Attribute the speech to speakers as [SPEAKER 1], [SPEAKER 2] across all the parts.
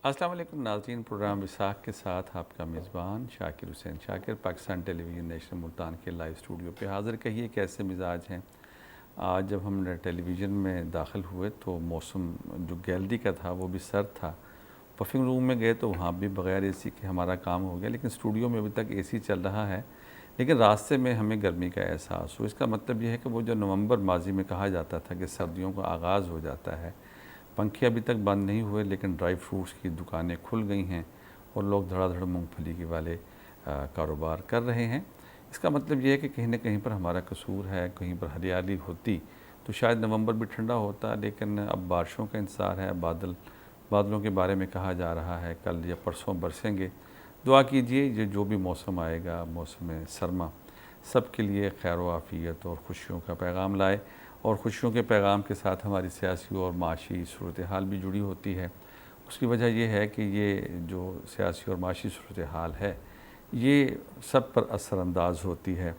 [SPEAKER 1] السلام علیکم ناظرین، پروگرام وساخ کے ساتھ آپ کا میزبان شاکر حسین شاکر پاکستان ٹیلی ویژن نیشنل ملتان کے لائیو اسٹوڈیو پہ حاضر۔ کہیے کیسے مزاج ہیں؟ آج جب ہم ٹیلی ویژن میں داخل ہوئے تو موسم جو گیلری کا تھا وہ بھی سرد تھا۔ پفنگ روم میں گئے تو وہاں بھی بغیر اے سی کے ہمارا کام ہو گیا، لیکن اسٹوڈیو میں ابھی تک اے سی چل رہا ہے، لیکن راستے میں ہمیں گرمی کا احساس ہو۔ اس کا مطلب یہ ہے کہ وہ جو نومبر ماضی میں کہا جاتا تھا کہ سردیوں کا آغاز ہو جاتا ہے، پنکھے ابھی تک بند نہیں ہوئے لیکن ڈرائی فروٹس کی دکانیں کھل گئی ہیں اور لوگ دھڑا دھڑ مونگ پھلی کے والے کاروبار کر رہے ہیں۔ اس کا مطلب یہ ہے کہ کہیں نہ کہیں پر ہمارا قصور ہے، کہیں پر ہریالی ہوتی تو شاید نومبر بھی ٹھنڈا ہوتا، لیکن اب بارشوں کا انتظار ہے۔ بادلوں کے بارے میں کہا جا رہا ہے کل یا پرسوں برسیں گے۔ دعا کیجئے یہ جو بھی موسم آئے گا، موسم سرما، سب کے لیے خیر و عافیت اور خوشیوں کا پیغام لائے، اور خوشیوں کے پیغام کے ساتھ ہماری سیاسی اور معاشی صورتحال بھی جڑی ہوتی ہے۔ اس کی وجہ یہ ہے کہ یہ جو سیاسی اور معاشی صورتحال ہے یہ سب پر اثر انداز ہوتی ہے،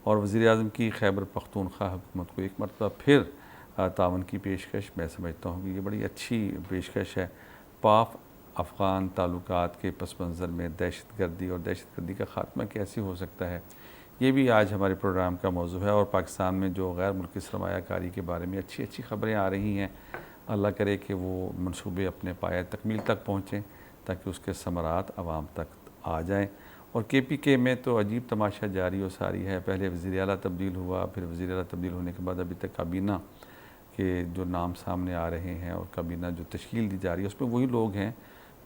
[SPEAKER 1] اور وزیر اعظم کی خیبر پختونخوا حکومت کو ایک مرتبہ پھر تعاون کی پیشکش، میں سمجھتا ہوں کہ یہ بڑی اچھی پیشکش ہے۔ پاک افغان تعلقات کے پس منظر میں دہشت گردی اور دہشت گردی کا خاتمہ کیسے ہو سکتا ہے، یہ بھی آج ہمارے پروگرام کا موضوع ہے۔ اور پاکستان میں جو غیر ملکی سرمایہ کاری کے بارے میں اچھی خبریں آ رہی ہیں، اللہ کرے کہ وہ منصوبے اپنے پایہ تکمیل تک پہنچیں تاکہ اس کے ثمرات عوام تک آ جائیں۔ اور کے پی کے میں تو عجیب تماشا جاری و ساری ہے۔ پہلے وزیر اعلیٰ تبدیل ہوا، پھر وزیر اعلیٰ تبدیل ہونے کے بعد ابھی تک کابینہ کے جو نام سامنے آ رہے ہیں اور کابینہ جو تشکیل دی جا رہی ہے اس میں وہی لوگ ہیں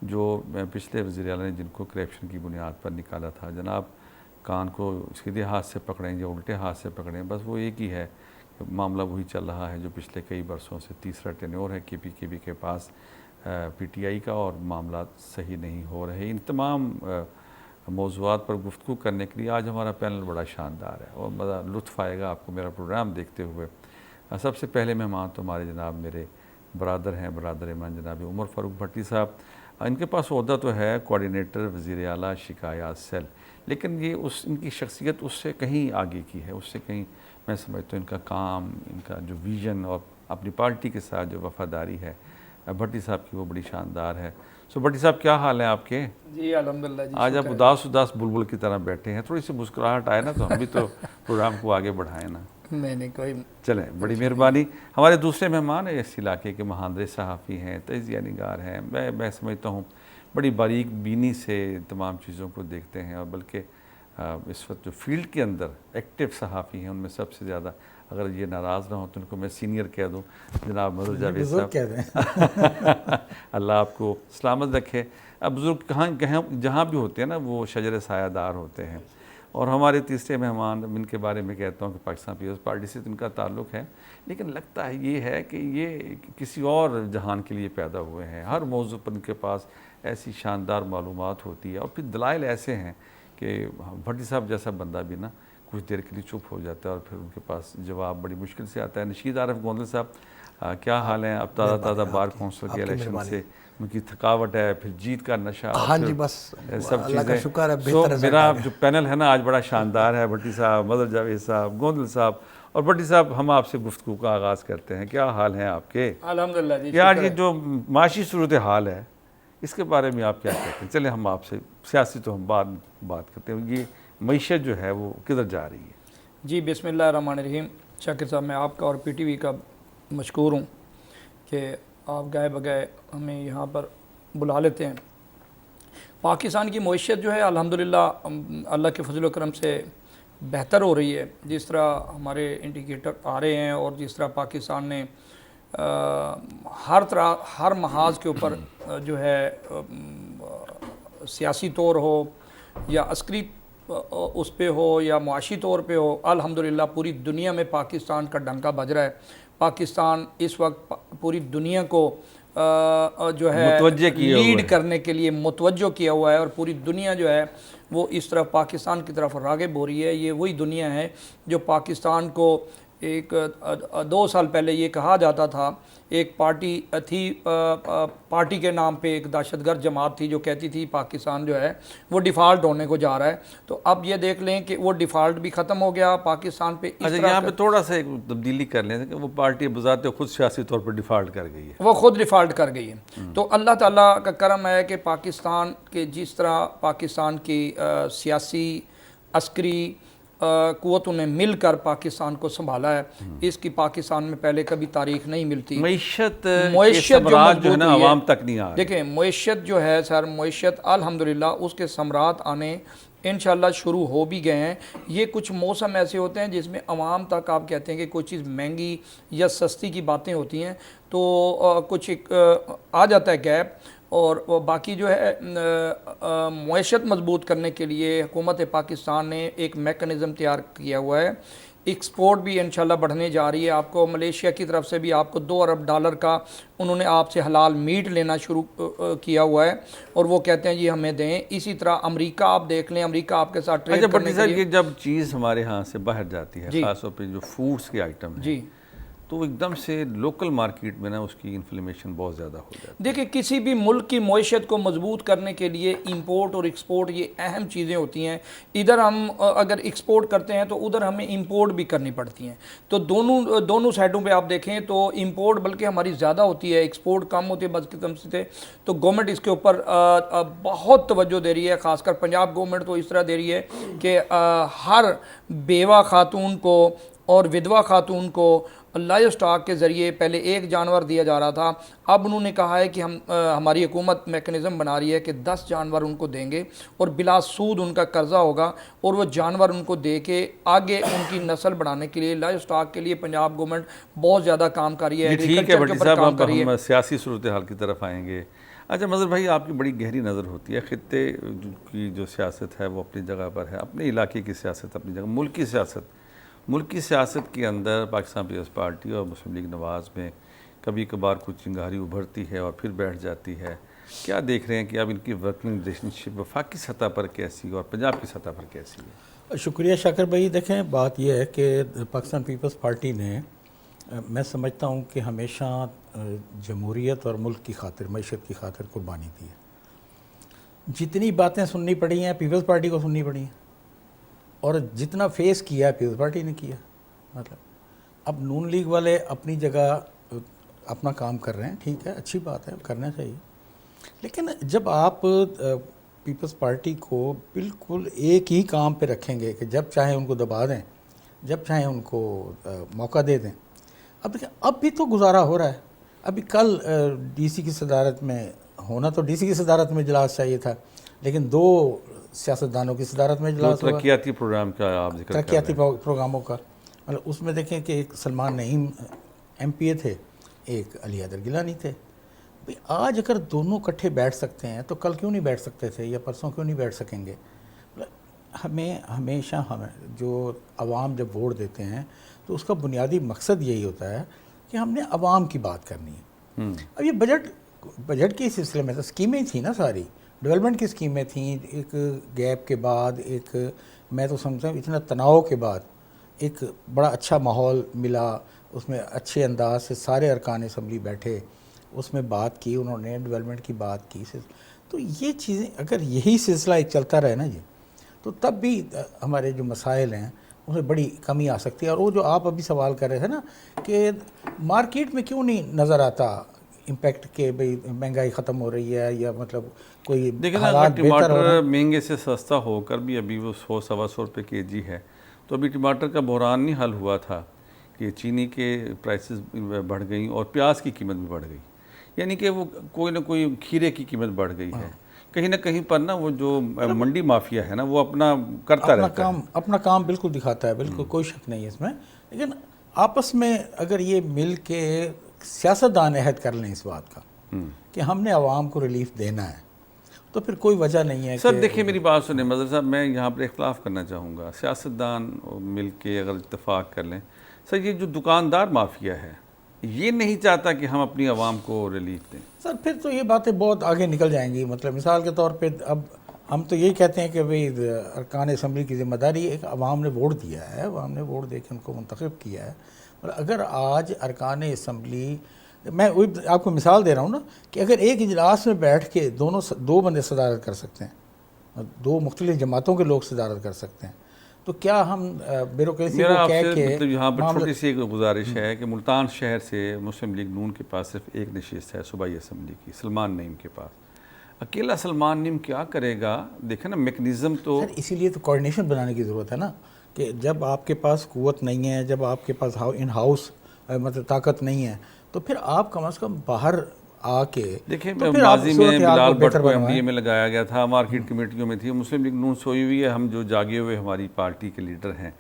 [SPEAKER 1] جو پچھلے وزیر اعلیٰ نے جن کو کرپشن کی بنیاد پر نکالا تھا۔ جناب کان کو سیدھے ہاتھ سے پکڑیں یا الٹے ہاتھ سے پکڑیں، بس وہ ایک ہی ہے، معاملہ وہی چل رہا ہے جو پچھلے کئی برسوں سے تیسرا ٹینیور ہے کے پی کے پاس پی ٹی آئی کا، اور معاملات صحیح نہیں ہو رہے۔ ان تمام موضوعات پر گفتگو کرنے کے لیے آج ہمارا پینل بڑا شاندار ہے اور بڑا لطف آئے گا آپ کو میرا پروگرام دیکھتے ہوئے۔ سب سے پہلے مہمان تو ہمارے جناب میرے برادر ہیں، برادر ایمان جناب عمر فاروق بھٹی صاحب۔ ان کے پاس عہدہ تو ہے کوارڈینیٹر وزیر اعلیٰ شکایات سیل، لیکن یہ ان کی شخصیت اس سے کہیں آگے کی ہے، اس سے کہیں میں سمجھتا ہوں ان کا کام، ان کا جو ویژن اور اپنی پارٹی کے ساتھ جو وفاداری ہے بھٹی صاحب کی وہ بڑی شاندار ہے۔ بھٹی صاحب کیا حال ہیں آپ کے؟
[SPEAKER 2] جی الحمدللہ جی،
[SPEAKER 1] آج آپ اداس بلبل کی طرح بیٹھے ہیں، تھوڑی سی مسکراہٹ آئے نا تو ہم بھی تو پروگرام کو آگے بڑھائیں نا۔
[SPEAKER 2] نہیں کوئی
[SPEAKER 1] چلیں، بڑی مہربانی۔ ہمارے دوسرے مہمان اس علاقے کے مہاندرے صحافی ہیں، تجزیہ نگار ہیں، میں سمجھتا ہوں بڑی باریک بینی سے تمام چیزوں کو دیکھتے ہیں، اور بلکہ اس وقت جو فیلڈ کے اندر ایکٹیو صحافی ہیں ان میں سب سے زیادہ، اگر یہ ناراض نہ ہوں تو ان کو میں سینئر کہہ دوں، جناب مظہر جاوید صاحب۔ اللہ آپ کو سلامت رکھے۔ اب بزرگ جہاں بھی ہوتے ہیں نا وہ شجر سایہ دار ہوتے ہیں۔ اور ہمارے تیسرے مہمان، ان کے بارے میں کہتا ہوں کہ پاکستان پیپلز پارٹی سے ان کا تعلق ہے، لیکن لگتا ہے یہ ہے کہ یہ کسی اور جہان کے لیے پیدا ہوئے ہیں۔ ہر موضوع پر ان کے پاس ایسی شاندار معلومات ہوتی ہے، اور پھر دلائل ایسے ہیں کہ بھٹی صاحب جیسا بندہ بھی نا کچھ دیر کے لیے چپ ہو جاتا ہے اور پھر ان کے پاس جواب بڑی مشکل سے آتا ہے۔ نشید عارف گوندل صاحب کیا حال ہیں؟ اب تازہ بار کونسل کے الیکشن سے ان کی تھکاوٹ ہے، پھر جیت کا نشہ،
[SPEAKER 2] ہاں جی بس
[SPEAKER 1] سب
[SPEAKER 2] اللہ کا
[SPEAKER 1] چیزیں۔
[SPEAKER 2] شکر ہے، بہتر رزلٹ
[SPEAKER 1] میرا
[SPEAKER 2] آ گیا۔
[SPEAKER 1] جو پینل ہے نا آج بڑا شاندار ہے، بھٹی صاحب، مظہر جاوید صاحب، گوندل صاحب اور بھٹی صاحب۔ ہم آپ سے گفتگو کا آغاز کرتے ہیں۔ کیا حال ہیں آپ کے؟
[SPEAKER 2] الحمدللہ جی،
[SPEAKER 1] یار یہ جو معاشی صورتحال ہے اس کے بارے میں آپ کیا کہتے ہیں؟ چلیں ہم آپ سے، سیاسی تو ہم بعد بات کرتے ہیں، یہ معیشت جو ہے وہ کدھر جا رہی ہے؟
[SPEAKER 2] جی بسم اللہ الرحمن الرحیم۔ شاکر صاحب میں آپ کا اور پی ٹی وی کا مشکور ہوں کہ آپ گئے بگئے ہمیں یہاں پر بلا لیتے ہیں۔ پاکستان کی معیشت جو ہے الحمدللہ اللہ کے فضل و کرم سے بہتر ہو رہی ہے، جس طرح ہمارے انڈیکیٹر آ رہے ہیں، اور جس طرح پاکستان نے ہر محاذ کے اوپر جو ہے سیاسی طور ہو یا عسکری اس پہ ہو یا معاشی طور پہ ہو، الحمدللہ پوری دنیا میں پاکستان کا ڈنکا بج رہا ہے۔ پاکستان اس وقت پوری دنیا کو جو ہے لیڈ کرنے کے لیے متوجہ کیا ہوا ہے، اور پوری دنیا جو ہے وہ اس طرف پاکستان کی طرف راغب ہو رہی ہے۔ یہ وہی دنیا ہے جو پاکستان کو ایک 2 سال پہلے یہ کہا جاتا تھا، ایک پارٹی تھی، پارٹی کے نام پہ ایک دہشت گرد جماعت تھی جو کہتی تھی پاکستان جو ہے وہ ڈیفالٹ ہونے کو جا رہا ہے، تو اب یہ دیکھ لیں کہ وہ ڈیفالٹ بھی ختم ہو گیا پاکستان پہ۔ اس
[SPEAKER 1] اچھا، یہاں پہ تھوڑا سا ایک تبدیلی کر لیں کہ وہ پارٹی بذات خود سیاسی طور پر ڈیفالٹ کر گئی ہے،
[SPEAKER 2] وہ خود ڈیفالٹ کر گئی ہے۔ تو اللہ تعالیٰ کا کرم ہے کہ پاکستان کے جس طرح پاکستان کی سیاسی عسکری قوتوں نے مل کر پاکستان کو سنبھالا ہے، اس کی پاکستان میں پہلے کبھی تاریخ نہیں ملتی۔
[SPEAKER 1] معیشت
[SPEAKER 2] جو
[SPEAKER 1] جو ہے نا عوام تک نہیں آ رہی۔
[SPEAKER 2] دیکھیں معیشت جو ہے سر، معیشت الحمدللہ اس کے ثمرات آنے انشاءاللہ شروع ہو بھی گئے ہیں۔ یہ کچھ موسم ایسے ہوتے ہیں جس میں عوام تک آپ کہتے ہیں کہ کوئی چیز مہنگی یا سستی کی باتیں ہوتی ہیں تو کچھ آ جاتا ہے گیپ، اور باقی جو ہے معیشت مضبوط کرنے کے لیے حکومت پاکستان نے ایک میکنزم تیار کیا ہوا ہے۔ ایکسپورٹ بھی انشاءاللہ بڑھنے جا رہی ہے۔ آپ کو ملیشیا کی طرف سے بھی آپ کو $2 ارب کا انہوں نے آپ سے حلال میٹ لینا شروع کیا ہوا ہے، اور وہ کہتے ہیں جی ہمیں دیں۔ اسی طرح امریکہ آپ دیکھ لیں، امریکہ آپ کے ساتھ ٹریڈ کرنے کے لیے،
[SPEAKER 1] یہ جب چیز ہمارے ہاں سے باہر جاتی ہے خاص طور پہ جو فوڈز کے آئٹم ہیں،
[SPEAKER 2] جی
[SPEAKER 1] تو ایک دم سے لوکل مارکیٹ میں نا اس کی انفلیمیشن بہت زیادہ ہو جاتی ہے۔
[SPEAKER 2] دیکھیں کسی بھی ملک کی معیشت کو مضبوط کرنے کے لیے امپورٹ اور ایکسپورٹ یہ اہم چیزیں ہوتی ہیں۔ ادھر ہم اگر ایکسپورٹ کرتے ہیں تو ادھر ہمیں امپورٹ بھی کرنی پڑتی ہیں، تو دونوں سائڈوں پہ آپ دیکھیں تو امپورٹ بلکہ ہماری زیادہ ہوتی ہے، ایکسپورٹ کم ہوتی ہے بدقسمتی سے۔ تو گورنمنٹ اس کے اوپر بہت توجہ دے رہی ہے، خاص کر پنجاب گورنمنٹ تو اس طرح دے رہی ہے کہ ہر بیوہ خاتون کو اور ودوا خاتون کو لائیو سٹاک کے ذریعے پہلے 1 جانور دیا جا رہا تھا، اب انہوں نے کہا ہے کہ ہماری حکومت میکنزم بنا رہی ہے کہ 10 جانور ان کو دیں گے اور بلا سود ان کا قرضہ ہوگا، اور وہ جانور ان کو دے کے آگے ان کی نسل بڑھانے کے لیے لائیو سٹاک کے لیے پنجاب گورنمنٹ بہت زیادہ کام کر رہی ہے۔
[SPEAKER 1] ٹھیک ہے بھٹی صاحب، اب ہم سیاسی صورتحال کی طرف آئیں گے۔ اچھا مظہر بھائی، آپ کی بڑی گہری نظر ہوتی ہے، خطے کی جو سیاست ہے وہ اپنی جگہ پر ہے، اپنے علاقے کی سیاست اپنی جگہ، ملکی سیاست کے اندر پاکستان پیپلز پارٹی اور مسلم لیگ نواز میں کبھی کبھار کچھ چنگاری ابھرتی ہے اور پھر بیٹھ جاتی ہے۔ کیا دیکھ رہے ہیں کہ اب ان کی ورکنگ ریلیشن شپ وفاقی سطح پر کیسی اور پنجاب کی سطح پر کیسی ہے؟
[SPEAKER 3] شکریہ شاکر بھائی۔ دیکھیں بات یہ ہے کہ پاکستان پیپلز پارٹی نے، میں سمجھتا ہوں کہ ہمیشہ جمہوریت اور ملک کی خاطر، معیشت کی خاطر قربانی دی ہے۔ جتنی باتیں سننی پڑی ہیں پیپلز پارٹی کو سننی پڑی ہیں، اور جتنا فیس کیا ہے پیپلز پارٹی نے کیا۔ مطلب اب نون لیگ والے اپنی جگہ اپنا کام کر رہے ہیں، ٹھیک ہے، اچھی بات ہے، کرنا چاہیے، لیکن جب آپ پیپلز پارٹی کو بالکل ایک ہی کام پہ رکھیں گے کہ جب چاہیں ان کو دبا دیں، جب چاہیں ان کو موقع دے دیں، اب دیکھیں اب بھی تو گزارا ہو رہا ہے۔ ابھی کل ڈی سی کی صدارت میں ہونا تو ڈی سی کی صدارت میں اجلاس چاہیے تھا، لیکن 2 سیاستدانوں کی صدارت میں اجلاس ہوا،
[SPEAKER 1] ترقیاتی پروگرام کا آپ ذکر کر رہے ہیں،
[SPEAKER 3] ترقیاتی پروگراموں کا۔ مطلب اس میں دیکھیں کہ ایک سلمان نعیم ایم پی اے تھے، ایک علی حیدر گیلانی تھے۔ بھئی آج اگر دونوں اکٹھے بیٹھ سکتے ہیں تو کل کیوں نہیں بیٹھ سکتے تھے، یا پرسوں کیوں نہیں بیٹھ سکیں گے؟ ہمیں ہمیشہ جو عوام جب ووٹ دیتے ہیں تو اس کا بنیادی مقصد یہی ہوتا ہے کہ ہم نے عوام کی بات کرنی ہے۔ اب یہ بجٹ کے سلسلے میں تو اسکیمیں تھیں نا، ساری ڈیولپمنٹ کی اسکیمیں تھیں، ایک گیپ کے بعد، ایک میں تو سمجھتا ہوں اتنا تناؤ کے بعد ایک بڑا اچھا ماحول ملا، اس میں اچھے انداز سے سارے ارکان اسمبلی بیٹھے، اس میں بات کی، انہوں نے ڈیولپمنٹ کی بات کی۔ تو یہ چیزیں اگر یہی سلسلہ ایک چلتا رہے نا جی، تو تب بھی ہمارے جو مسائل ہیں اس میں بڑی کمی آ سکتی ہے۔ اور وہ جو آپ ابھی سوال کر رہے تھے نا کہ مارکیٹ میں کیوں نہیں نظر آتا امپیکٹ کہ بھئی مہنگائی ختم ہو رہی ہے، یا مطلب کوئی حالات بہتر ہو رہے ہیں۔
[SPEAKER 1] ٹماٹر مہنگے سے سستا ہو کر بھی ابھی وہ 100-125 روپے کے جی ہے، تو ابھی ٹماٹر کا بحران نہیں حل ہوا تھا کہ چینی کے پرائسز بڑھ گئیں اور پیاز کی قیمت بھی بڑھ گئی، یعنی کہ وہ کوئی نہ کوئی کھیرے کی قیمت بڑھ گئی ہے۔ کہیں نہ کہیں پر نا وہ جو منڈی مافیا ہے نا وہ اپنا کرتا رہتا ہے،
[SPEAKER 3] اپنا کام بالکل دکھاتا ہے، بالکل کوئی شک نہیں ہے اس میں۔ لیکن آپس میں اگر یہ مل کے سیاستدان عہد کر لیں اس بات کا کہ ہم نے عوام کو ریلیف دینا ہے، تو پھر کوئی وجہ نہیں ہے۔
[SPEAKER 1] سر دیکھیں میری بات سنیں مظہر صاحب، میں یہاں پر اختلاف کرنا چاہوں گا۔ سیاستدان مل کے اگر اتفاق کر لیں، سر یہ جو دکاندار مافیا ہے یہ نہیں چاہتا کہ ہم اپنی عوام کو ریلیف دیں۔
[SPEAKER 3] سر پھر تو یہ باتیں بہت آگے نکل جائیں گی۔ مطلب مثال کے طور پہ اب ہم تو یہی کہتے ہیں کہ بھئی ارکان اسمبلی کی ذمہ داری ایک عوام نے ووٹ دیا ہے، عوام نے ووٹ دے کے ان کو منتخب کیا ہے، اور اگر آج ارکان اسمبلی، میں آپ کو مثال دے رہا ہوں نا کہ اگر ایک اجلاس میں بیٹھ کے دو بندے صدارت کر سکتے ہیں، دو مختلف جماعتوں کے لوگ صدارت کر سکتے ہیں، تو کیا ہم بیوروکریسی
[SPEAKER 1] میرا
[SPEAKER 3] کو
[SPEAKER 1] آپ
[SPEAKER 3] کہہ
[SPEAKER 1] سے
[SPEAKER 3] کے
[SPEAKER 1] مطلب یہاں پر چھوٹی سی ایک گزارش ہے کہ ملتان شہر سے مسلم لیگ نون کے پاس صرف ایک نشست ہے صوبائی اسمبلی کی، سلمان نعیم کے پاس. اکیلا سلمان نعیم کیا کرے گا؟ دیکھیں نا میکنزم تو
[SPEAKER 3] سر اسی لیے تو کوارڈینیشن بنانے کی ضرورت ہے نا، کہ جب آپ کے پاس قوت نہیں ہے، جب آپ کے پاس ان ہاؤس مطلب طاقت نہیں ہے، تو پھر آپ کم از کم باہر آ کے
[SPEAKER 1] دیکھیں
[SPEAKER 3] تو پھر آپ
[SPEAKER 1] ماضی میں
[SPEAKER 3] صورتحال
[SPEAKER 1] بلال
[SPEAKER 3] کو
[SPEAKER 1] بٹ
[SPEAKER 3] بہتر
[SPEAKER 1] کو ایم ڈی
[SPEAKER 3] بنوائیں.
[SPEAKER 1] اے میں لگایا گیا تھا، مارکیٹ کمیٹیوں میں تھی. مسلم لیگ نون سوئی ہوئی ہے. ہم جو جاگے ہوئے ہماری پارٹی کے لیڈر ہیں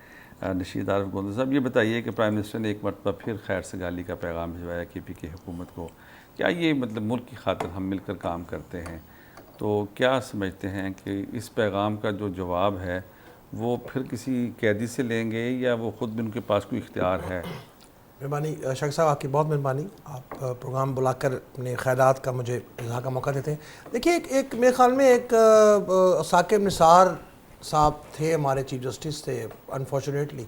[SPEAKER 1] نشید عارف گوندہ صاحب، یہ بتائیے کہ پرائم منسٹر نے ایک مرتبہ پھر خیر سگالی کا پیغام بھجوایا کے پی کی حکومت کو. کیا یہ مطلب ملک کی خاطر ہم مل کر کام کرتے ہیں؟ تو کیا سمجھتے ہیں کہ اس پیغام کا جو جواب ہے وہ پھر کسی قیدی سے لیں گے یا وہ خود بھی ان کے پاس کوئی اختیار ہے؟
[SPEAKER 4] مہربانی شاکر صاحب، آپ کی بہت مہربانی، آپ پروگرام بلا کر اپنے خیالات کا مجھے اظہار کا موقع دیتے ہیں. دیکھیے ایک میرے خیال میں ایک ثاقب نثار صاحب تھے، ہمارے چیف جسٹس تھے انفارچونیٹلی.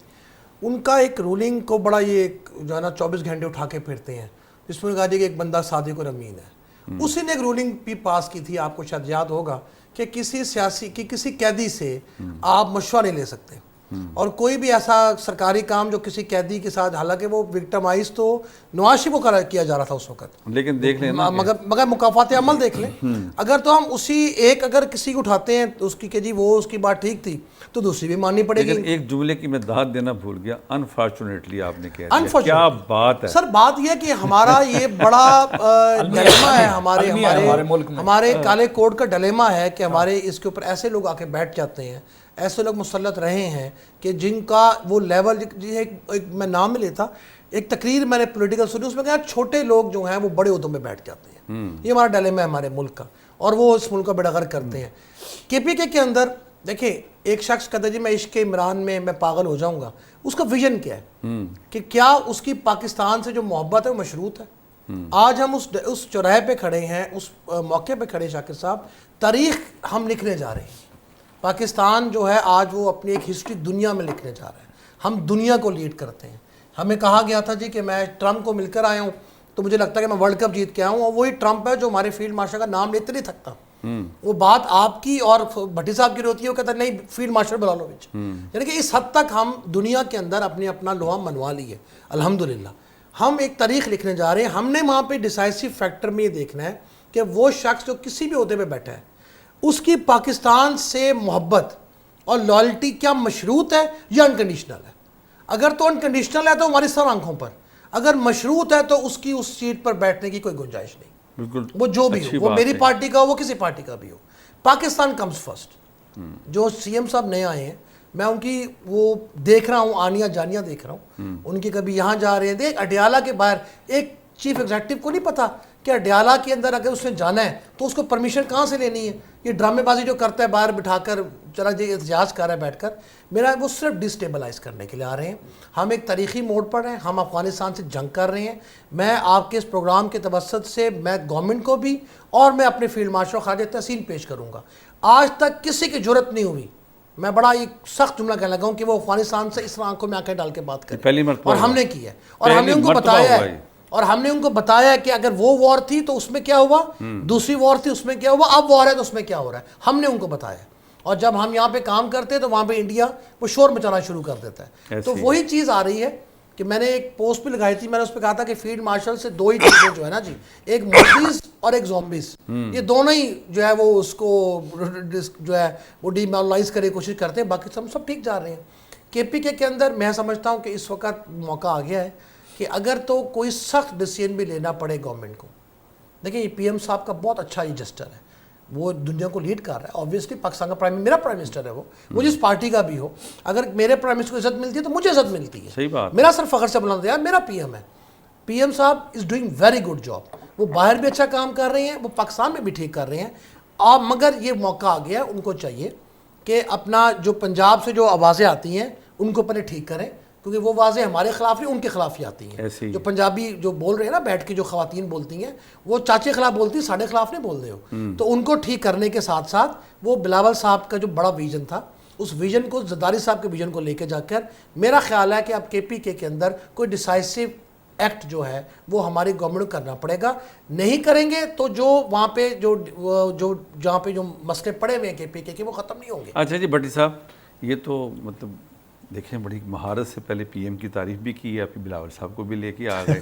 [SPEAKER 4] ان کا ایک رولنگ کو بڑا یہ جو ہے نا 24 گھنٹے اٹھا کے پھرتے ہیں، جس میں کہا جائے کہ ایک بندہ صادق اور امین ہے. اسی نے ایک رولنگ بھی پاس کی تھی، آپ کو شاید یاد ہوگا، کہ کسی قیدی سے آپ مشورہ نہیں لے سکتے، اور کوئی بھی ایسا سرکاری کام جو کسی قیدی کے ساتھ، حالانکہ وہ وکٹمائز تو نواز شریف کو کیا جا رہا تھا اس وقت،
[SPEAKER 1] لیکن دیکھ لیں نا
[SPEAKER 4] مگر مکافات عمل دیکھ لیں. اگر تو ہم اسی ایک اگر کسی کو اٹھاتے ہیں تو اس کی کہ جی وہ اس کی بات ٹھیک تھی تو دوسری بھی ماننی پڑے گی.
[SPEAKER 1] لیکن ایک جملے کی میں داد دینا بھول گیا، انفارچونیٹلی آپ نے کہہ دیا. کیا بات ہے
[SPEAKER 4] سر. بات یہ کہ ہمارا یہ بڑا ڈلیما ہے، ہمارے کالے کوڈ کا ڈلیما ہے کہ ہمارے اس کے اوپر ایسے لوگ آ کے بیٹھ جاتے ہیں، ایسے لوگ مسلط رہے ہیں کہ جن کا وہ لیول، میں نام میں لیتا، ایک تقریر میں نے پولیٹیکل سنی، اس میں کہا چھوٹے لوگ جو ہیں وہ بڑے عہدوں میں بیٹھ جاتے ہیں. یہ ہمارا ڈلیما ہے ہمارے ملک کا، اور وہ اس ملک کا بیڑا غرق کرتے ہیں. کے پی کے اندر دیکھیں ایک شخص کہتا ہے جی میں عشق عمران میں پاگل ہو جاؤں گا. اس کا ویژن کیا ہے کہ کیا اس کی پاکستان سے جو محبت ہے وہ مشروط ہے؟ آج ہم اس چوراہے پہ کھڑے ہیں، اس موقع پہ کھڑے شاکر صاحب، تاریخ ہم لکھنے جا رہے ہیں. پاکستان جو ہے آج وہ اپنی ایک ہسٹری دنیا میں لکھنے جا رہا ہے. ہم دنیا کو لیڈ کرتے ہیں. ہمیں کہا گیا تھا جی کہ میں ٹرمپ کو مل کر آیا ہوں تو مجھے لگتا ہے کہ میں ورلڈ کپ جیت کے آیا ہوں، اور وہی ٹرمپ ہے جو ہمارے فیلڈ مارشل کا نام لیتے نہیں تھکتا. وہ بات آپ کی اور بھٹی صاحب کی ہوتی ہے، وہ کہتا ہے نہیں فیلڈ مارشل بلا لو بچ. یعنی کہ اس حد تک ہم دنیا کے اندر اپنا لوہا منوا لی ہے الحمدللہ. ہم ایک تاریخ لکھنے جا رہے ہیں. ہم نے وہاں پہ ڈیسائسو فیکٹر میں یہ دیکھنا ہے کہ وہ شخص جو کسی بھی عہدے پہ بیٹھا ہے اس کی پاکستان سے محبت اور لائلٹی کیا مشروط ہے یا انکنڈیشنل ہے. اگر تو انکنڈیشنل ہے تو ہماری سر آنکھوں پر، اگر مشروط ہے تو اس کی اس سیٹ پر بیٹھنے کی کوئی گنجائش نہیں.
[SPEAKER 1] بالکل
[SPEAKER 4] وہ جو بھی ہو، وہ میری پارٹی کا ہو، وہ کسی پارٹی کا بھی ہو. Pakistan comes first. جو سی ایم صاحب نئے آئے ہیں، میں ان کی وہ دیکھ رہا ہوں، آنیاں جانیاں دیکھ رہا ہوں. ان کی کبھی یہاں جا رہے ہیں. دیکھ اڈیالہ کے باہر ایک چیف ایگزیکٹو کو نہیں پتا کہ اڈیالہ کے اندر اگر اس نے جانا ہے تو اس کو پرمیشن کہاں سے لینی ہے. یہ ڈرامے بازی جو کرتا ہے باہر بٹھا کر، چلا جی احتجاج کر رہا ہے بیٹھ کر، میرا وہ صرف ڈسٹیبلائز کرنے کے لیے آ رہے ہیں. ہم ایک تاریخی موڑ پر ہیں، ہم افغانستان سے جنگ کر رہے ہیں. میں آپ کے اس پروگرام کے توسط سے میں گورنمنٹ کو بھی اور میں اپنے فیلڈ مارشل خارجہ تحسین پیش کروں گا. آج تک کسی کی جرت نہیں ہوئی، میں بڑا ایک سخت جملہ کہنے لگا ہوں، کہ وہ افغانستان سے اس طرح آنکھوں میں آنکھیں ڈال کے بات کریں. اور ہم نے کی ہے، اور ہم نے ان کو بتایا ہے، اور ہم نے ان کو بتایا کہ اگر وہ وار تھی تو اس میں کیا ہوا، دوسری وار تھی اس میں کیا ہوا، اب وار ہے تو اس میں کیا ہو رہا ہے. ہم نے ان کو بتایا. اور جب ہم یہاں پہ کام کرتے ہیں تو وہاں پہ انڈیا وہ شور مچانا شروع کر دیتا ہے. تو وہی چیز آ رہی ہے کہ میں نے ایک پوسٹ بھی لگائی تھی، میں نے اس پہ کہا تھا کہ فیلڈ مارشل سے دو ہی چیزیں جو ہے نا جی، ایک مورٹیز اور ایک زومبیز، یہ دونوں ہی جو ہے وہ اس کو جو ہے وہ ڈیمورلائز کرنے کی کوشش کرتے ہیں. باقی سب ٹھیک جا رہے ہیں. کے پی کے اندر میں سمجھتا ہوں کہ اس وقت موقع آ گیا ہے کہ اگر تو کوئی سخت ڈیسیژن بھی لینا پڑے گورنمنٹ کو. دیکھیں یہ پی ایم صاحب کا بہت اچھا یہ جسٹر ہے، وہ دنیا کو لیڈ کر رہا ہے. آبویسلی پاکستان کا میرا پرائم منسٹر ہے، وہ جس پارٹی کا بھی ہو، اگر میرے پرائم منسٹر کو عزت ملتی ہے تو مجھے عزت ملتی ہے.
[SPEAKER 1] صحیح بات.
[SPEAKER 2] میرا سر فخر سے بلند ہے یار میرا پی ایم ہے. پی ایم صاحب is doing very good job. وہ باہر بھی اچھا کام کر رہے ہیں، وہ پاکستان میں بھی ٹھیک کر رہے ہیں. مگر یہ موقع آ گیا ہے، ان کو چاہیے کہ اپنا جو پنجاب سے جو آوازیں آتی ہیں ان کو پہلے ٹھیک کریں،
[SPEAKER 4] کیونکہ وہ واضح ہمارے خلاف نہیں ان کے خلاف ہی آتی ہیں.
[SPEAKER 1] ایسے ہی
[SPEAKER 4] جو پنجابی جو بول رہے ہیں نا بیٹھ کے جو خواتین بولتی ہیں وہ چاچے خلاف بولتی ہیں, ساڑھے خلاف نہیں بول رہے ہو. تو ان کو ٹھیک کرنے کے ساتھ ساتھ وہ بلاول صاحب کا جو بڑا ویژن تھا اس ویژن کو, زرداری صاحب کے ویژن کو لے کے جا کر میرا خیال ہے کہ اب کے پی کے اندر کوئی ڈیسائسو ایکٹ جو ہے وہ ہماری گورنمنٹ کو کرنا پڑے گا. نہیں کریں گے تو جو وہاں پہ جو جہاں پہ جو مسئلے پڑے ہوئے ہیں کے پی کے وہ ختم نہیں ہوں گے.
[SPEAKER 1] اچھا جی بھٹی صاحب, یہ تو مطلب دیکھیں بڑی مہارت سے پہلے پی ایم کی تعریف بھی کی ہے, پھر بلاول صاحب کو بھی لے کے آ گئے.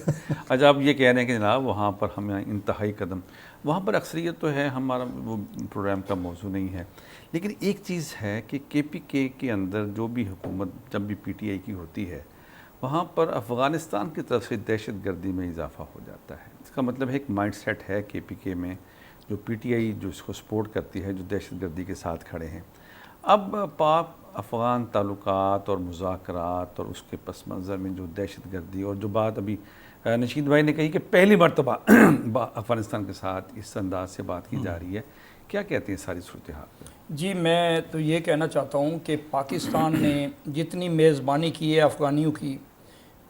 [SPEAKER 1] اچھا آپ یہ کہہ رہے ہیں کہ جناب وہاں پر ہمیں انتہائی قدم, وہاں پر اکثریت تو ہے, ہمارا وہ پروگرام کا موضوع نہیں ہے, لیکن ایک چیز ہے کہ کے پی کے اندر جو بھی حکومت جب بھی پی ٹی آئی کی ہوتی ہے وہاں پر افغانستان کی طرف سے دہشت گردی میں اضافہ ہو جاتا ہے. اس کا مطلب ہے ایک مائنڈ سیٹ ہے کے پی کے میں, جو پی ٹی آئی جو اس کو سپورٹ کرتی ہے, جو دہشت گردی کے ساتھ کھڑے ہیں. اب پاک افغان تعلقات اور مذاکرات اور اس کے پس منظر میں جو دہشت گردی اور جو بات ابھی نشید بھائی نے کہی کہ پہلی مرتبہ افغانستان کے ساتھ اس انداز سے بات کی جا رہی ہے, کیا کہتے ہیں ساری صورتحال پہ؟
[SPEAKER 2] جی میں تو یہ کہنا چاہتا ہوں کہ پاکستان نے جتنی میزبانی کی ہے افغانیوں کی,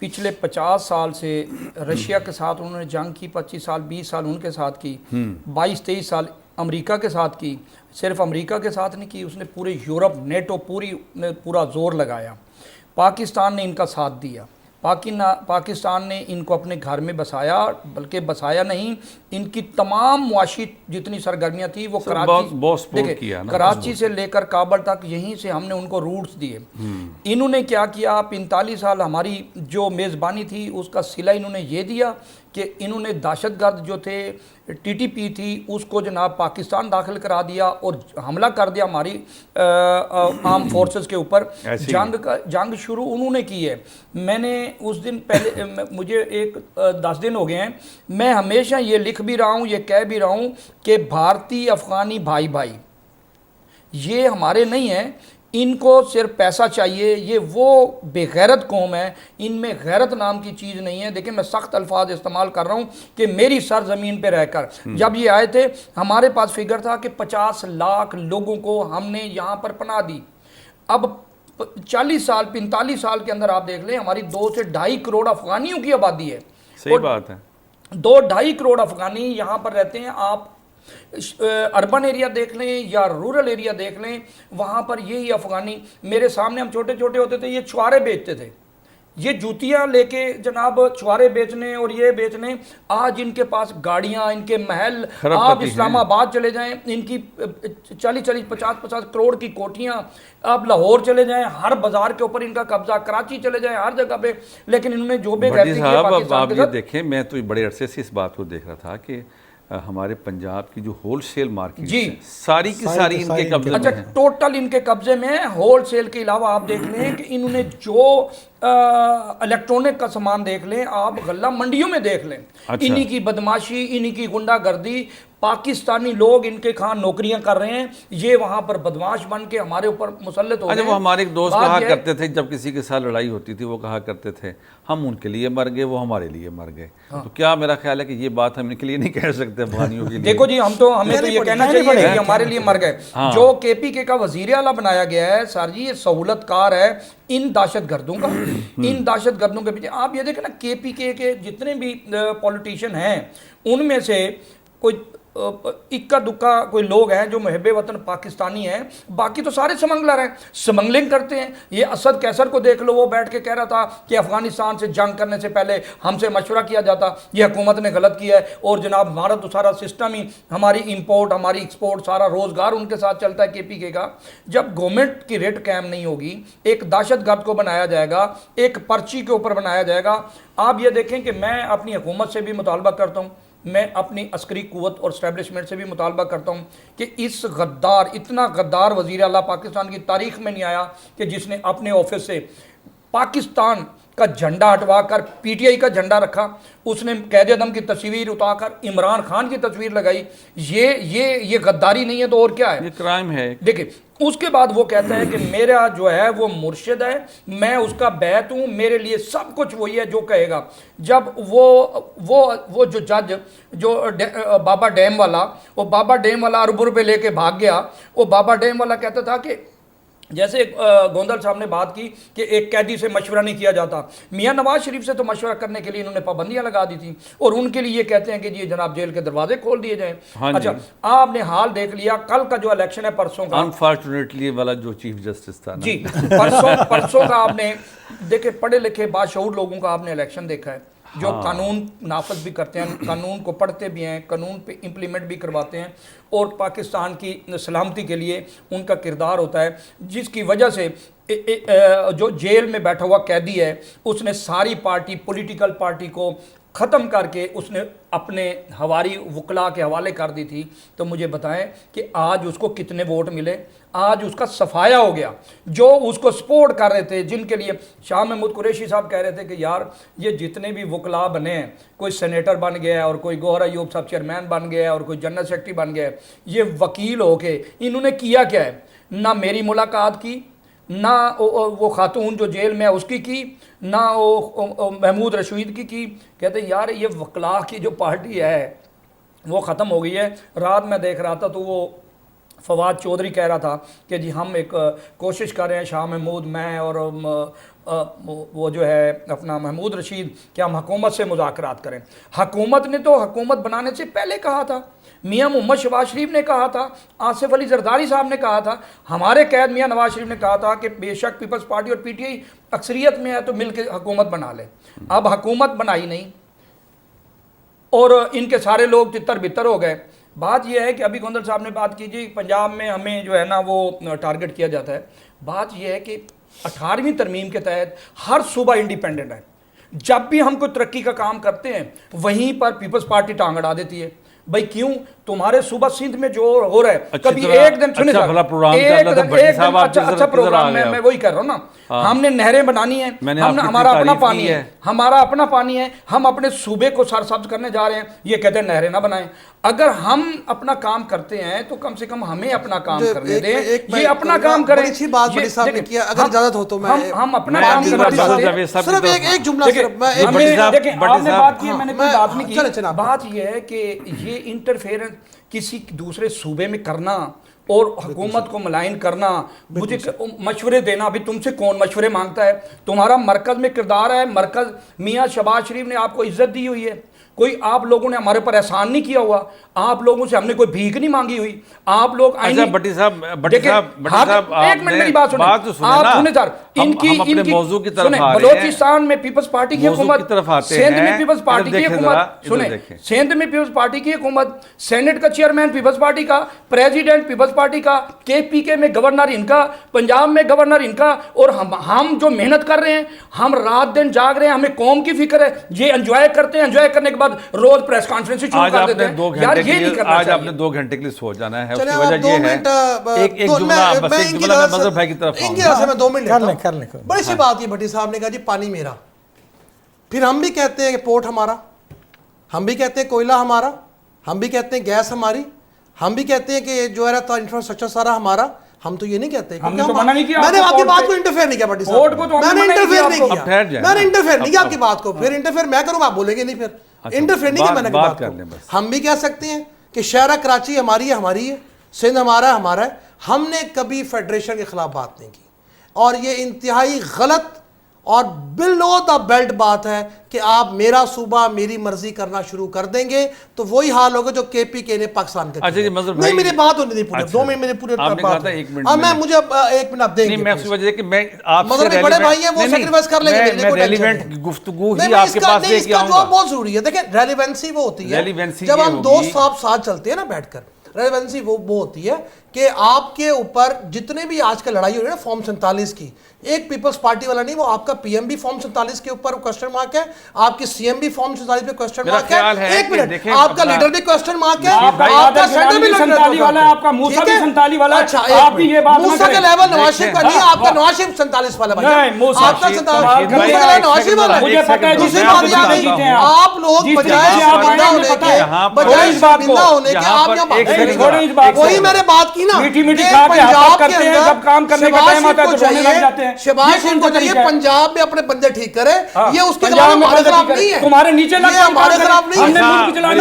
[SPEAKER 2] پچھلے 50 سال سے رشیا کے ساتھ انہوں نے جنگ کی, 25 سال 20 سال ان کے ساتھ کی, 22-23 سال امریکہ کے ساتھ کی. صرف امریکہ کے ساتھ نہیں کی, اس نے پورے یورپ نیٹو پورا زور لگایا. پاکستان نے ان کا ساتھ دیا. پاکستان نے ان کو اپنے گھر میں بسایا, بلکہ بسایا نہیں, ان کی تمام معاشی جتنی سرگرمیاں تھیں وہ کراچی سے لے کر کابل تک یہیں سے ہم نے ان کو روٹس دیے. انہوں نے کیا کیا, 45 سال ہماری جو میزبانی تھی اس کا صلہ انہوں نے یہ دیا کہ انہوں نے دہشت گرد جو تھے ٹی ٹی پی تھی اس کو جناب پاکستان داخل کرا دیا اور حملہ کر دیا ہماری آرم فورسز کے اوپر. جنگ شروع انہوں نے کی ہے. میں نے اس دن پہلے مجھے 10 دن ہو گئے ہیں, میں ہمیشہ یہ لکھ بھی رہا ہوں, یہ کہہ بھی رہا ہوں کہ بھارتی افغانی بھائی یہ ہمارے نہیں ہیں, ان کو صرف پیسہ چاہیے. یہ وہ بے غیرت قوم ہے, ان میں غیرت نام کی چیز نہیں ہے. دیکھیں میں سخت الفاظ استعمال کر رہا ہوں کہ میری سرزمین پہ رہ کر جب یہ آئے تھے ہمارے پاس فگر تھا کہ 50 لاکھ لوگوں کو ہم نے یہاں پر پناہ دی. اب 40 سال 45 سال کے اندر آپ دیکھ لیں ہماری 2 سے 2.5 کروڑ افغانیوں کی آبادی ہے.
[SPEAKER 1] صحیح بات ہے,
[SPEAKER 2] 2-2.5 کروڑ افغانی یہاں پر رہتے ہیں. آپ اربن ایریا دیکھ لیں یا رورل ایریا دیکھ لیں, وہاں پر یہی افغانی, میرے سامنے ہم چھوٹے چھوٹے ہوتے تھے, یہ چھوارے بیچتے تھے, یہ جوتیاں لے کے جناب چھوارے بیچنے اور یہ بیچنے. آج ان کے پاس گاڑیاں, ان کے محل, آپ اسلام آباد چلے جائیں ان کی 40-50 کروڑ کی کوٹھیاں, آپ لاہور چلے جائیں ہر بازار کے اوپر ان کا قبضہ, کراچی چلے جائیں ہر جگہ پہ. لیکن انہوں نے جو بے غیرتی کی پاکستان کے ساتھ.
[SPEAKER 1] آپ یہ دیکھیں, میں تو بڑے عرصے سے اس بات کو دیکھ رہا تھا کہ ہمارے پنجاب کی جو ہول سیل مارکیٹ
[SPEAKER 2] جی
[SPEAKER 1] ساری کی ساری ان کے قبضے میں ہیں.
[SPEAKER 2] اچھا ٹوٹل ان کے قبضے میں ہے. ہول سیل کے علاوہ آپ دیکھ لیں کہ انہوں نے جو الیکٹرونک کا سامان دیکھ لیں, آپ غلہ منڈیوں میں دیکھ لیں, انہی کی بدماشی, انہی کی گنڈا گردی. پاکستانی لوگ ان کے خان نوکریاں کر رہے ہیں, یہ وہاں پر بدماش بن کے ہمارے اوپر مسلط ہو گئے ہیں.
[SPEAKER 1] وہ ہمارے ایک دوست کہا کرتے تھے جب کسی کے ساتھ لڑائی ہوتی تھی, وہ کہا کرتے تھے ہم ان کے لیے مر گئے, وہ ہمارے لیے مر گئے. تو کیا میرا خیال ہے کہ یہ بات ہم ان کے لیے نہیں کہہ سکتے افغانیوں کے لیے.
[SPEAKER 2] دیکھو جی ہمیں تو یہ کہنا چاہیے کہ ہمارے لیے مر گئے. جو کے پی کے کا وزیر اعلیٰ بنایا گیا ہے سر جی, یہ سہولت کار ہے ان دہشت گردوں کا. ان دہشت گردوں کے پیچھے آپ یہ دیکھیں نا, کے پی کے جتنے بھی پولیٹیشین ہیں ان میں سے کوئی اکا دکا کوئی لوگ ہیں جو محب وطن پاکستانی ہیں, باقی تو سارے سمنگلر ہیں, سمنگلنگ کرتے ہیں. یہ اسد کیسر کو دیکھ لو, وہ بیٹھ کے کہہ رہا تھا کہ افغانستان سے جنگ کرنے سے پہلے ہم سے مشورہ کیا جاتا, یہ حکومت نے غلط کیا ہے. اور جناب ہمارا تو سارا سسٹم ہی, ہماری امپورٹ ہماری ایکسپورٹ سارا روزگار ان کے ساتھ چلتا ہے کے پی کے کا. جب گورنمنٹ کی ریٹ قائم نہیں ہوگی, ایک دہشت گرد کو بنایا جائے گا, ایک پرچی کے اوپر بنایا جائے گا. آپ یہ دیکھیں کہ میں اپنی حکومت سے بھی مطالبہ کرتا ہوں, میں اپنی عسکری قوت اور اسٹیبلشمنٹ سے بھی مطالبہ کرتا ہوں کہ اس غدار, اتنا غدار وزیر اعلیٰ پاکستان کی تاریخ میں نہیں آیا کہ جس نے اپنے آفس سے پاکستان کا جھنڈا ہٹوا کر پی ٹی آئی کا جھنڈا رکھا. اس نے قید اعظم کی تصویر اتار کر عمران خان کی تصویر لگائی. یہ غداری نہیں ہے تو اور کیا ہے؟ یہ
[SPEAKER 1] کرائم ہے.
[SPEAKER 2] دیکھیں اس کے بعد وہ کہتا ہے کہ میرا جو ہے وہ مرشد ہے, میں اس کا بیعت ہوں, میرے لیے سب کچھ وہی ہے جو کہے گا. جب وہ جو جج جو بابا ڈیم والا, وہ بابا ڈیم والا ارب روپے لے کے بھاگ گیا. وہ بابا ڈیم والا کہتا تھا کہ جیسے گوندل صاحب نے بات کی کہ ایک قیدی سے مشورہ نہیں کیا جاتا، میاں نواز شریف سے تو مشورہ کرنے کے لیے انہوں نے پابندیاں لگا دی تھیں، اور ان کے لیے یہ کہتے ہیں کہ جی جناب جیل کے دروازے کھول دیے جائیں۔ اچھا آپ نے حال دیکھ لیا کل کا جو الیکشن ہے پرسوں کا،
[SPEAKER 1] انفارچونیٹلی والا جو چیف جسٹس تھا
[SPEAKER 2] جی پرسوں کا آپ نے دیکھے، پڑھے لکھے باشعور لوگوں کا آپ نے الیکشن دیکھا ہے جو قانون نافذ بھی کرتے ہیں، قانون کو پڑھتے بھی ہیں، قانون پہ امپلیمنٹ بھی کرواتے ہیں، اور پاکستان کی سلامتی کے لیے ان کا کردار ہوتا ہے، جس کی وجہ سے جو جیل میں بیٹھا ہوا قیدی ہے اس نے ساری پارٹی پولیٹیکل پارٹی کو ختم کر کے اس نے اپنے ہواری وکلا کے حوالے کر دی تھی۔ تو مجھے بتائیں کہ آج اس کو کتنے ووٹ ملے؟ آج اس کا صفایا ہو گیا۔ جو اس کو سپورٹ کر رہے تھے، جن کے لیے شاہ محمود قریشی صاحب کہہ رہے تھے کہ یار یہ جتنے بھی وکلا بنے ہیں، کوئی سینیٹر بن گیا ہے اور کوئی گوہر ایوب صاحب چیئرمین بن گیا ہے اور کوئی جنرل سیکرٹری بن گیا ہے، یہ وکیل ہو کے انہوں نے کیا کیا ہے؟ نہ میری ملاقات کی، نہ وہ خاتون جو جیل میں ہے اس کی، نہ وہ محمود رشید کی۔ کہتے ہیں یار یہ وکلا کی جو پارٹی ہے وہ ختم ہو گئی ہے۔ رات میں دیکھ رہا تھا تو وہ فواد چودھری کہہ رہا تھا کہ جی ہم ایک کوشش کر رہے ہیں، شاہ محمود، میں اور وہ جو ہے اپنا محمود رشید، کہ ہم حکومت سے مذاکرات کریں۔ حکومت نے تو حکومت بنانے سے پہلے کہا تھا، میاں محمد شہباز شریف نے کہا تھا، آصف علی زرداری صاحب نے کہا تھا، ہمارے قید میاں نواز شریف نے کہا تھا کہ بے شک پیپلز پارٹی اور پی ٹی آئی اکثریت میں ہے تو مل کے حکومت بنا لے۔ اب حکومت بنائی نہیں اور ان کے سارے لوگ تتر بتر ہو گئے۔ بات یہ ہے کہ ابھی گوندل صاحب نے بات کی جی پنجاب میں ہمیں جو ہے نا وہ ٹارگٹ کیا جاتا ہے۔ بات یہ ہے کہ 18ویں ترمیم کے تحت ہر صوبہ انڈیپینڈنٹ ہے۔ جب بھی ہم کوئی ترقی کا کام کرتے ہیں وہیں پر پیپلز پارٹی ٹانگ اڑا دیتی ہے۔ بھائی کیوں؟ تمہارے صوبہ سندھ میں جو ہو رہا ہے، کبھی ایک دن سنیں اچھا پروگرام میں وہی کر رہا ہوں نا، ہم نے نہریں بنانی ہیں، ہمارا اپنا پانی ہے، ہمارا اپنا پانی ہے، ہم اپنے صوبے کو سرسبز کرنے جا رہے ہیں، یہ کہتے ہیں نہریں نہ بنائیں۔ اگر ہم اپنا کام کرتے ہیں تو کم سے کم ہمیں اپنا کام کرنے دیں، یہ اپنا کام کریں۔
[SPEAKER 4] اچھی بات بڑی صاحب نے کیا، اگر اجازت ہو تو میں
[SPEAKER 2] ہم اپنا کام
[SPEAKER 4] صرف ایک جملہ
[SPEAKER 2] دیکھیں، آپ نے بات کی، میں نے کوئی بات نہیں کی۔ بات یہ ہے کہ یہ انٹرفیئرنس کسی دوسرے صوبے میں کرنا اور حکومت کو ملائن کرنا، مجھے مشورے دینا، ابھی تم سے کون مشورے مانگتا ہے؟ تمہارا مرکز میں کردار ہے، مرکز میاں شہباز شریف نے آپ کو عزت دی ہوئی ہے، کوئی آپ لوگوں نے ہمارے پر احسان نہیں کیا ہوا، آپ لوگوں سے ہم نے کوئی بھیک نہیں مانگی ہوئی۔ آپ لوگ
[SPEAKER 1] بٹی صاحب
[SPEAKER 2] ایک منٹ میری بات سنیں، آپ سنیں سر، ان کی
[SPEAKER 1] موضوع کی طرف
[SPEAKER 2] بلوچستان میں پیپلز پارٹی کی حکومت، سندھ میں پیپلز پارٹی کی حکومت، سنیں سندھ میں پیپلز پارٹی کی حکومت، سینٹ کا چیئرمین پیپلز پارٹی کا، پریزیڈنٹ پیپلز پارٹی کا، کے پی کے میں گورنر ان کا، پنجاب میں گورنر ان کا، اور ہم جو محنت کر رہے ہیں، ہم رات دن جاگ رہے ہیں، ہمیں قوم کی فکر ہے، یہ انجوائے کرتے ہیں، انجوائے کرنے کے بعد روز پریس کانفرنس شروع کر دیتے ہیں۔ یار یہ نہیں کرنا
[SPEAKER 1] آج آپ نے 2 گھنٹے کے لیے سو جانا ہے، اس کی وجہ یہ ہے ایک جملہ بس ایک جملہ میں مظہر بھائی کی طرف
[SPEAKER 4] ان کی وجہ سے میں 2 منٹ کر لیں۔ بڑی سی بات یہ بھٹی صاحب نے کہا جی پانی میرا، پھر ہم بھی کہتے ہیں کہ پورٹ ہمارا، ہم بھی کہتے ہیں کوئلہ ہمارا، ہم بھی کہتے ہیں گیس ہماری، ہم بھی کہتے ہیں کہ جو ہے نا انفراسٹرکچر سارا ہمارا۔ ہم تو یہ نہیں کہتے، میں نے آپ کی بات کو انٹرفیئر نہیں کیا بھٹی صاحب، میں نے انٹرفیئر نہیں کیا، میں نے انٹرفیئر نہیں کیا آپ کی بات کو، پھر انٹرفیئر میں کروں آپ بولیں گے نہیں، پھر انٹرفیئر نہیں کیا میں نے بات کو۔ ہم بھی کہہ سکتے ہیں کہ شہرہ کراچی ہماری ہے، ہماری ہے، سندھ ہمارا ہے، ہمارا ہے۔ ہم نے کبھی فیڈریشن کے خلاف بات نہیں کی، اور یہ انتہائی غلط اور بلو دا بیلٹ بات ہے کہ آپ میرا صوبہ میری مرضی کرنا شروع کر دیں گے تو وہی حال ہوگا جو کے پی کے نے پاکستان کا کیا۔ نہیں میری بات ہونے نہیں، پورے 2 منٹ میرے پورے بات ہے، میں مجھے 1 منٹ آپ دیں گے،
[SPEAKER 1] میں اس وجہ کہ میں آپ
[SPEAKER 4] سے بڑے بھائی ہیں وہ سیکریفائس کر لیں گے،
[SPEAKER 1] میں ریلیونٹ گفتگو ہی آپ کے پاس لے کے آؤں گا۔
[SPEAKER 4] بہت ضروری ہے، دیکھیں ریلیونسی وہ ہوتی ہے جب ہم دوست صاحب ساتھ چلتے ہیں نا بیٹھ کر، ریلیونسی وہ ہوتی ہے کہ آپ کے اوپر جتنے بھی آج کل لڑائی ہو رہی ہے نا فارم 47 کی، ایک پیپلز پارٹی والا نہیں، وہ آپ کا پی ایم بھی فارم 47 کے اوپر کوسچن مارک ہے، آپ کی سی ایم بھی فارم 47 پہ کوسچن مارک ہے، ایک منٹ آپ کا لیڈر بھی کوسچن مارک ہے، آپ کا سینٹر بھی
[SPEAKER 2] سنتالی والا ہے، آپ کا موسیٰ بھی سنتالی والا ہے۔
[SPEAKER 4] اچھا آپ بھی یہ بات موسیٰ کا لیول نواز شریف کا نہیں ہے، آپ کا نواز شریف 47 والا ہے، آپ کا 47 نواز شریف والا ہے۔
[SPEAKER 2] مجھے پتہ ہے
[SPEAKER 4] دوسری بات یہ ہے آپ لوگ بجائے شرمندہ ہونے کے، بجائے شرمندہ ہونے کے آپ یہاں وہی میں نے بات کی نا، پنجاب کے اندر شہباز شریف کو چاہیے پنجاب میں اپنے بندے ٹھیک کرے، یہ اس کے خلاف ہمارے خلاف نہیں ہے،
[SPEAKER 2] تمہارے نیچے
[SPEAKER 4] یہ ہمارے خلاف نہیں ہے،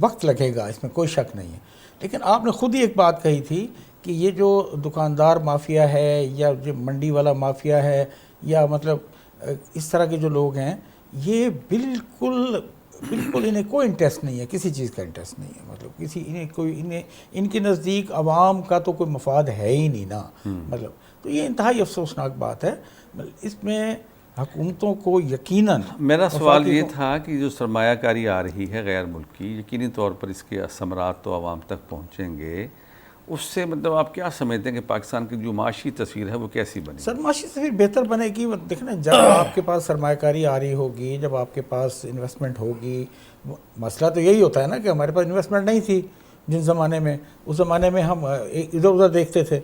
[SPEAKER 3] وقت لگے گا، اس میں کوئی شک نہیں ہے. لیکن آپ نے خود ہی ایک بات کہی تھی کہ یہ جو دکاندار مافیا ہے یا جو منڈی والا مافیا ہے یا مطلب اس طرح کے جو لوگ ہیں، یہ بالکل انہیں کوئی انٹرسٹ نہیں ہے، کسی چیز کا انٹرسٹ نہیں ہے. مطلب ان کے نزدیک عوام کا تو کوئی مفاد ہے ہی نہیں نا. مطلب تو یہ انتہائی افسوسناک بات ہے. اس میں حکومتوں کو یقیناً،
[SPEAKER 1] میرا سوال یہ تھا کہ جو سرمایہ کاری آ رہی ہے غیر ملکی، یقینی طور پر اس کے ثمرات تو عوام تک پہنچیں گے. اس سے مطلب آپ کیا سمجھتے ہیں کہ پاکستان کی جو معاشی تصویر ہے وہ کیسی بنے گی؟
[SPEAKER 3] سر معاشی تصویر بہتر بنے گی. دیکھیں نا، جب آپ کے پاس سرمایہ کاری آ رہی ہوگی، جب آپ کے پاس انویسٹمنٹ ہوگی. مسئلہ تو یہی ہوتا ہے نا کہ ہمارے پاس انویسٹمنٹ نہیں تھی جن زمانے میں. اس زمانے میں ہم ادھر ادھر دیکھتے تھے.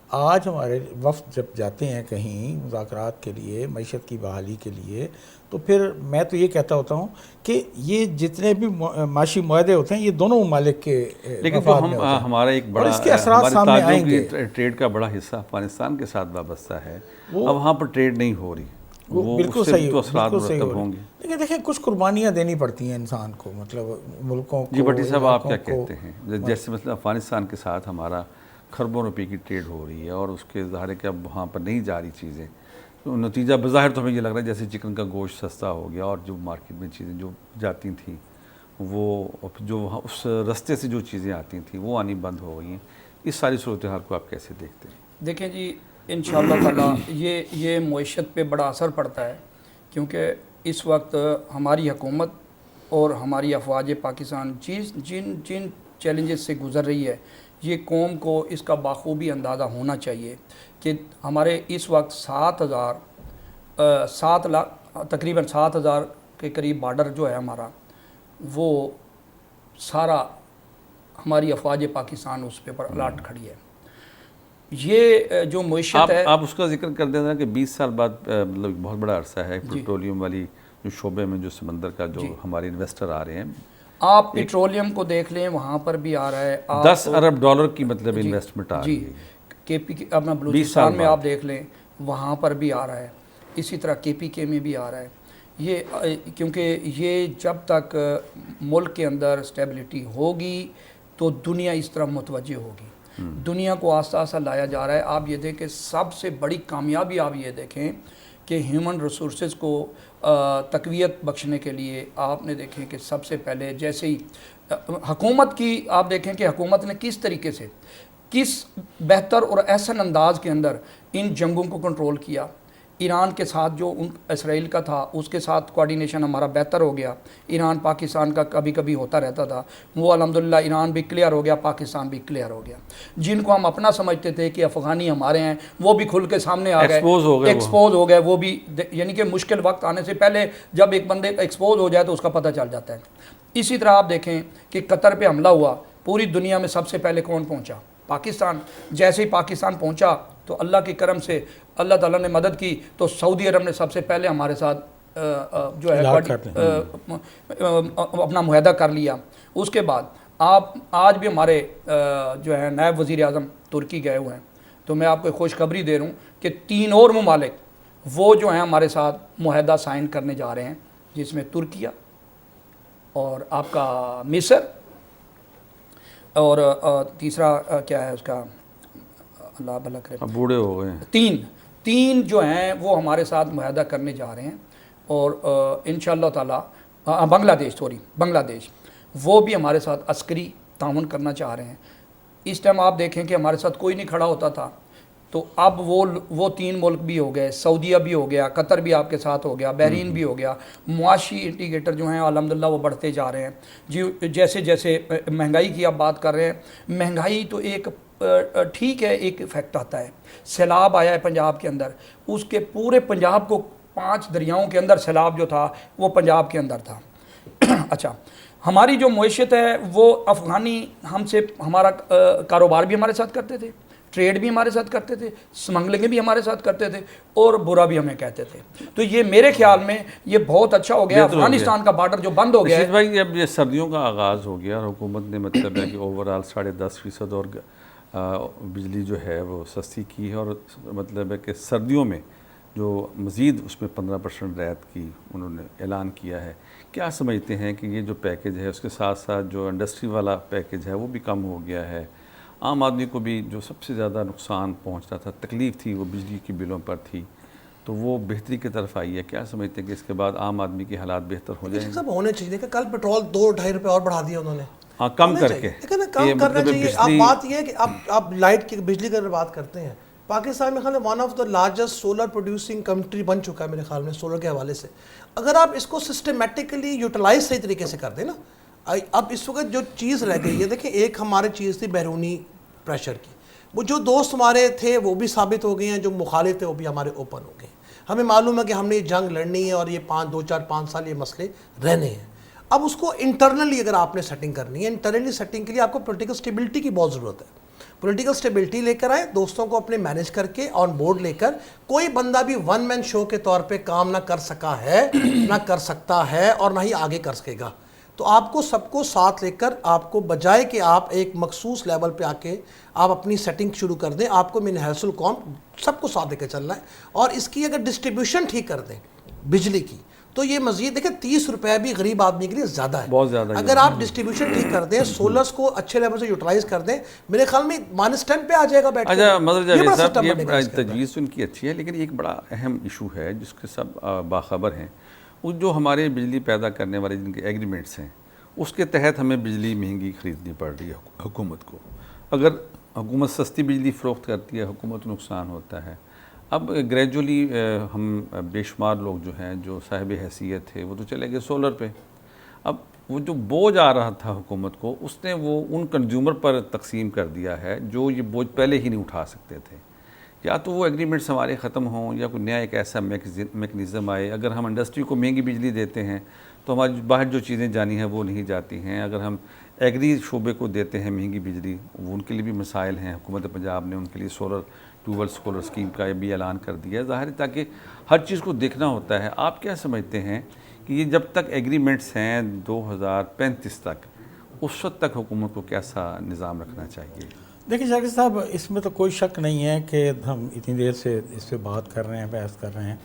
[SPEAKER 3] آج ہمارے وفد جب جاتے ہیں کہیں مذاکرات کے لیے، معیشت کی بحالی کے لیے، تو پھر میں تو یہ کہتا ہوتا ہوں کہ یہ جتنے بھی معاشی معاہدے ہوتے ہیں یہ دونوں ممالک کے
[SPEAKER 1] لیکن
[SPEAKER 3] مفاد میں ہوتے ہیں،
[SPEAKER 1] ہمارا ایک
[SPEAKER 3] اور
[SPEAKER 1] بڑا
[SPEAKER 3] اس کے اثرات
[SPEAKER 1] ہمارے
[SPEAKER 3] سامنے
[SPEAKER 1] تعلق
[SPEAKER 3] آئیں گے.
[SPEAKER 1] ٹریڈ کا بڑا حصہ افغانستان کے ساتھ وابستہ ہے. اب وہاں پر ٹریڈ نہیں ہو رہی،
[SPEAKER 3] وہ بالکل
[SPEAKER 1] اس سے
[SPEAKER 3] صحیح،
[SPEAKER 1] تو اثرات
[SPEAKER 3] بالکل صحیح
[SPEAKER 1] مرتب ہوں گے.
[SPEAKER 3] لیکن دیکھیں کچھ قربانیاں دینی پڑتی ہیں انسان کو، مطلب ملکوں کو.
[SPEAKER 1] جی بھٹی صاحب، آپ کیا
[SPEAKER 3] علاقوں کو.
[SPEAKER 1] کہتے ہیں؟ جیسے مثلا افغانستان کے ساتھ ہمارا کھربوں روپے کی ٹریڈ ہو رہی ہے اور اس کے ظاہر ہے کہ اب وہاں پر نہیں جا رہی چیزیں، تو نتیجہ بظاہر تو ہمیں یہ لگ رہا ہے جیسے چکن کا گوشت سستا ہو گیا اور جو مارکیٹ میں چیزیں جو جاتی تھیں وہ جو وہاں اس رستے سے جو چیزیں آتی تھیں وہ آنی بند ہو گئی ہیں. اس ساری صورتحال کو آپ کیسے دیکھتے ہیں؟
[SPEAKER 2] دیکھیں جی، انشاءاللہ تعالی یہ معیشت پہ بڑا اثر پڑتا ہے، کیونکہ اس وقت ہماری حکومت اور ہماری افواج پاکستان جن چیلنجز سے گزر رہی ہے، یہ قوم کو اس کا بخوبی اندازہ ہونا چاہیے کہ ہمارے اس وقت 7 لاکھ تقریباً 7,000 کے قریب بارڈر جو ہے ہمارا، وہ سارا ہماری افواج پاکستان اس پہ پر الرٹ کھڑی ہے. یہ جو معیشت ہے،
[SPEAKER 1] آپ اس کا ذکر کر دینا کہ 20 سال بعد مطلب بہت بڑا عرصہ ہے پیٹرولیم والی جو شعبے میں جو سمندر کا جو ہمارے انویسٹر آ رہے ہیں.
[SPEAKER 2] آپ پیٹرولیم کو دیکھ لیں، وہاں پر بھی آ رہا ہے
[SPEAKER 1] 10 ارب ڈالر کی مطلب انویسٹمنٹ آ رہی ہے.
[SPEAKER 2] کے پی کے اپنا بلوچستان میں آپ دیکھ لیں، وہاں پر بھی آ رہا ہے. اسی طرح کے پی کے میں بھی آ رہا ہے. یہ کیونکہ یہ جب تک ملک کے اندر اسٹیبلٹی ہوگی تو دنیا اس طرح متوجہ ہوگی. دنیا کو آہستہ آہستہ لایا جا رہا ہے. آپ یہ دیکھیں، سب سے بڑی کامیابی آپ یہ دیکھیں کہ ہیومن ریسورسز کو تقویت بخشنے کے لیے آپ نے دیکھیں کہ سب سے پہلے جیسے ہی حکومت کی آپ دیکھیں کہ حکومت نے کس طریقے سے، کس بہتر اور احسن انداز کے اندر ان جنگوں کو کنٹرول کیا. ایران کے ساتھ جو اسرائیل کا تھا اس کے ساتھ کوارڈینیشن ہمارا بہتر ہو گیا. ایران پاکستان کا کبھی کبھی ہوتا رہتا تھا، وہ الحمدللہ ایران بھی کلیئر ہو گیا، پاکستان بھی کلیئر ہو گیا. جن کو ہم اپنا سمجھتے تھے کہ افغانی ہمارے ہیں، وہ بھی کھل کے سامنے آ گئے، ایکسپوز ہو گئے. وہ بھی یعنی کہ مشکل وقت آنے سے پہلے جب ایک بندے ایکسپوز ہو جائے تو اس کا پتہ چل جاتا ہے. اسی طرح آپ دیکھیں کہ قطر پہ حملہ ہوا، پوری دنیا میں سب سے پہلے کون پہنچا؟ پاکستان. جیسے ہی پاکستان پہنچا تو اللہ کے کرم سے اللہ تعالیٰ نے مدد کی تو سعودی عرب نے سب سے پہلے ہمارے ساتھ جو ہے اپنا معاہدہ کر لیا. اس کے بعد آپ آج بھی ہمارے جو ہے نائب وزیر اعظم ترکی گئے ہوئے ہیں، تو میں آپ کو خوشخبری دے رہا ہوں کہ 3 اور ممالک وہ جو ہیں ہمارے ساتھ معاہدہ سائن کرنے جا رہے ہیں، جس میں ترکیہ اور آپ کا مصر اور تیسرا کیا ہے اس کا، اللہ بھلا کرے،
[SPEAKER 1] بوڑھے ہو گئے.
[SPEAKER 2] 3 جو ہیں وہ ہمارے ساتھ معاہدہ کرنے جا رہے ہیں. اور انشاءاللہ تعالی بنگلہ دیش وہ بھی ہمارے ساتھ عسکری تعاون کرنا چاہ رہے ہیں. اس ٹائم آپ دیکھیں کہ ہمارے ساتھ کوئی نہیں کھڑا ہوتا تھا، تو اب وہ 3 ملک بھی ہو گئے، سعودیہ بھی ہو گیا، قطر بھی آپ کے ساتھ ہو گیا، بحرین بھی ہو گیا. معاشی انڈیکیٹر جو ہیں الحمدللہ وہ بڑھتے جا رہے ہیں. جیسے جیسے مہنگائی کی آپ بات کر رہے ہیں، مہنگائی تو ایک ٹھیک ہے، ایک ایفیکٹ آتا ہے. سیلاب آیا ہے پنجاب کے اندر، اس کے پورے پنجاب کو 5 دریاؤں کے اندر سیلاب جو تھا وہ پنجاب کے اندر تھا. اچھا، ہماری جو معیشت ہے وہ افغانی ہم سے، ہمارا کاروبار بھی ہمارے ساتھ کرتے تھے، ٹریڈ بھی ہمارے ساتھ کرتے تھے، سمگلنگیں بھی ہمارے ساتھ کرتے تھے اور برا بھی ہمیں کہتے تھے. تو یہ میرے خیال میں یہ بہت اچھا ہو گیا. افغانستان کا بارڈر جو بند ہو گیا
[SPEAKER 1] رشید بھائی، اب یہ سردیوں کا آغاز ہو گیا اور حکومت نے مطلب ہے کہ اوورآل 10.5% اور بجلی جو ہے وہ سستی کی ہے، اور مطلب ہے کہ سردیوں میں جو مزید اس میں 15% رعایت کی انہوں نے اعلان کیا ہے. کیا سمجھتے ہیں کہ یہ جو پیکیج ہے اس کے ساتھ ساتھ جو انڈسٹری والا پیکیج ہے وہ بھی کم ہو گیا ہے؟ عام آدمی کو بھی جو سب سے زیادہ نقصان پہنچ رہا تھا، تکلیف تھی، وہ بجلی کی بلوں پر تھی، تو وہ بہتری کی طرف آئی ہے. کیا سمجھتے ہیں کہ اس کے بعد عام آدمی کے حالات بہتر ہو جائیں گے؟
[SPEAKER 4] سب ہونے چاہیے کہ کل پیٹرول 2-2.5 روپے اور بڑھا دیا انہوں نے.
[SPEAKER 1] ہاں، کم کر کے.
[SPEAKER 4] لیکن کام کرنا چاہیے. اب بات یہ ہے کہ آپ لائٹ کی بجلی کی بات کرتے ہیں. پاکستان میں خیال ہے one of the largest solar producing country بن چکا ہے میرے خیال میں سولر کے حوالے سے. اگر آپ اس کو سسٹمیٹکلی یوٹیلائز صحیح طریقے سے کر دیں نا. اب اس وقت جو چیز رہ گئی ہے، دیکھیں ایک ہمارے چیز تھی بیرونی پریشر کی. وہ جو دوست ہمارے تھے وہ بھی ثابت ہو گئے ہیں، جو مخالف تھے وہ بھی ہمارے اوپن ہو گئے ہیں. ہمیں معلوم ہے کہ ہم نے یہ جنگ لڑنی ہے اور یہ 2-4-5 سال یہ مسئلے رہنے ہیں. اب اس کو انٹرنلی اگر آپ نے سیٹنگ کرنی ہے، انٹرنلی سیٹنگ کے لیے آپ کو پولیٹیکل سٹیبلٹی کی بہت ضرورت ہے. پولیٹیکل سٹیبلٹی لے کر آئے، دوستوں کو اپنے مینیج کر کے آن بورڈ لے کر. کوئی بندہ بھی ون مین شو کے طور پہ کام نہ کر سکا ہے، نہ کر سکتا ہے، اور نہ ہی آگے کر سکے گا. تو آپ کو سب کو ساتھ لے کر، آپ کو بجائے کہ آپ ایک مخصوص لیول پہ آ کے آپ اپنی سیٹنگ شروع کر دیں، آپ کو من حیث القوم سب کو ساتھ لے کے چلنا ہے. اور اس کی اگر ڈسٹریبیوشن ٹھیک کر دیں بجلی کی، تو یہ مزید دیکھیں 30 روپے بھی غریب آدمی کے لیے زیادہ ہے.
[SPEAKER 1] بہت زیادہ.
[SPEAKER 4] اگر آپ ڈسٹریبیوشن ٹھیک کر دیں، سولرز کو اچھے لیول سے یوٹیلائز کر دیں، میرے خیال میں -10 پہ آ جائے گا بیٹھ کے.
[SPEAKER 1] اچھا مظہر جاوید صاحب، یہ تجویز ان کی اچھی ہے، لیکن ایک بڑا اہم ایشو ہے جس کے سب باخبر ہیں. وہ جو ہمارے بجلی پیدا کرنے والے جن کے ایگریمنٹس ہیں، اس کے تحت ہمیں بجلی مہنگی خریدنی پڑ رہی ہے حکومت کو. اگر حکومت سستی بجلی فروخت کرتی ہے، حکومت کو نقصان ہوتا ہے. اب گریجولی ہم بے شمار لوگ جو ہیں جو صاحب حیثیت تھے وہ تو چلے گئے سولر پہ. اب وہ جو بوجھ آ رہا تھا حکومت کو، اس نے وہ ان کنزیومر پر تقسیم کر دیا ہے جو یہ بوجھ پہلے ہی نہیں اٹھا سکتے تھے. یا تو وہ ایگریمنٹس ہمارے ختم ہوں، یا کوئی نیا ایک ایسا میکنزم آئے. اگر ہم انڈسٹری کو مہنگی بجلی دیتے ہیں تو ہماری باہر جو چیزیں جانی ہیں وہ نہیں جاتی ہیں. اگر ہم ایگری شعبے کو دیتے ہیں مہنگی بجلی، وہ ان کے لیے بھی مسائل ہیں. حکومت پنجاب نے ان کے لیے سولر ٹیوبل سولر اسکیم کا بھی اعلان کر دیا ہے. ظاہر ہے تاکہ ہر چیز کو دیکھنا ہوتا ہے. آپ کیا سمجھتے ہیں کہ یہ جب تک ایگریمنٹس ہیں 2035 تک، اس وقت تک حکومت کو کیسا نظام رکھنا چاہیے؟
[SPEAKER 3] دیکھیں شاکر صاحب، اس میں تو کوئی شک نہیں ہے کہ ہم اتنی دیر سے اس پہ بات کر رہے ہیں، بحث کر رہے ہیں.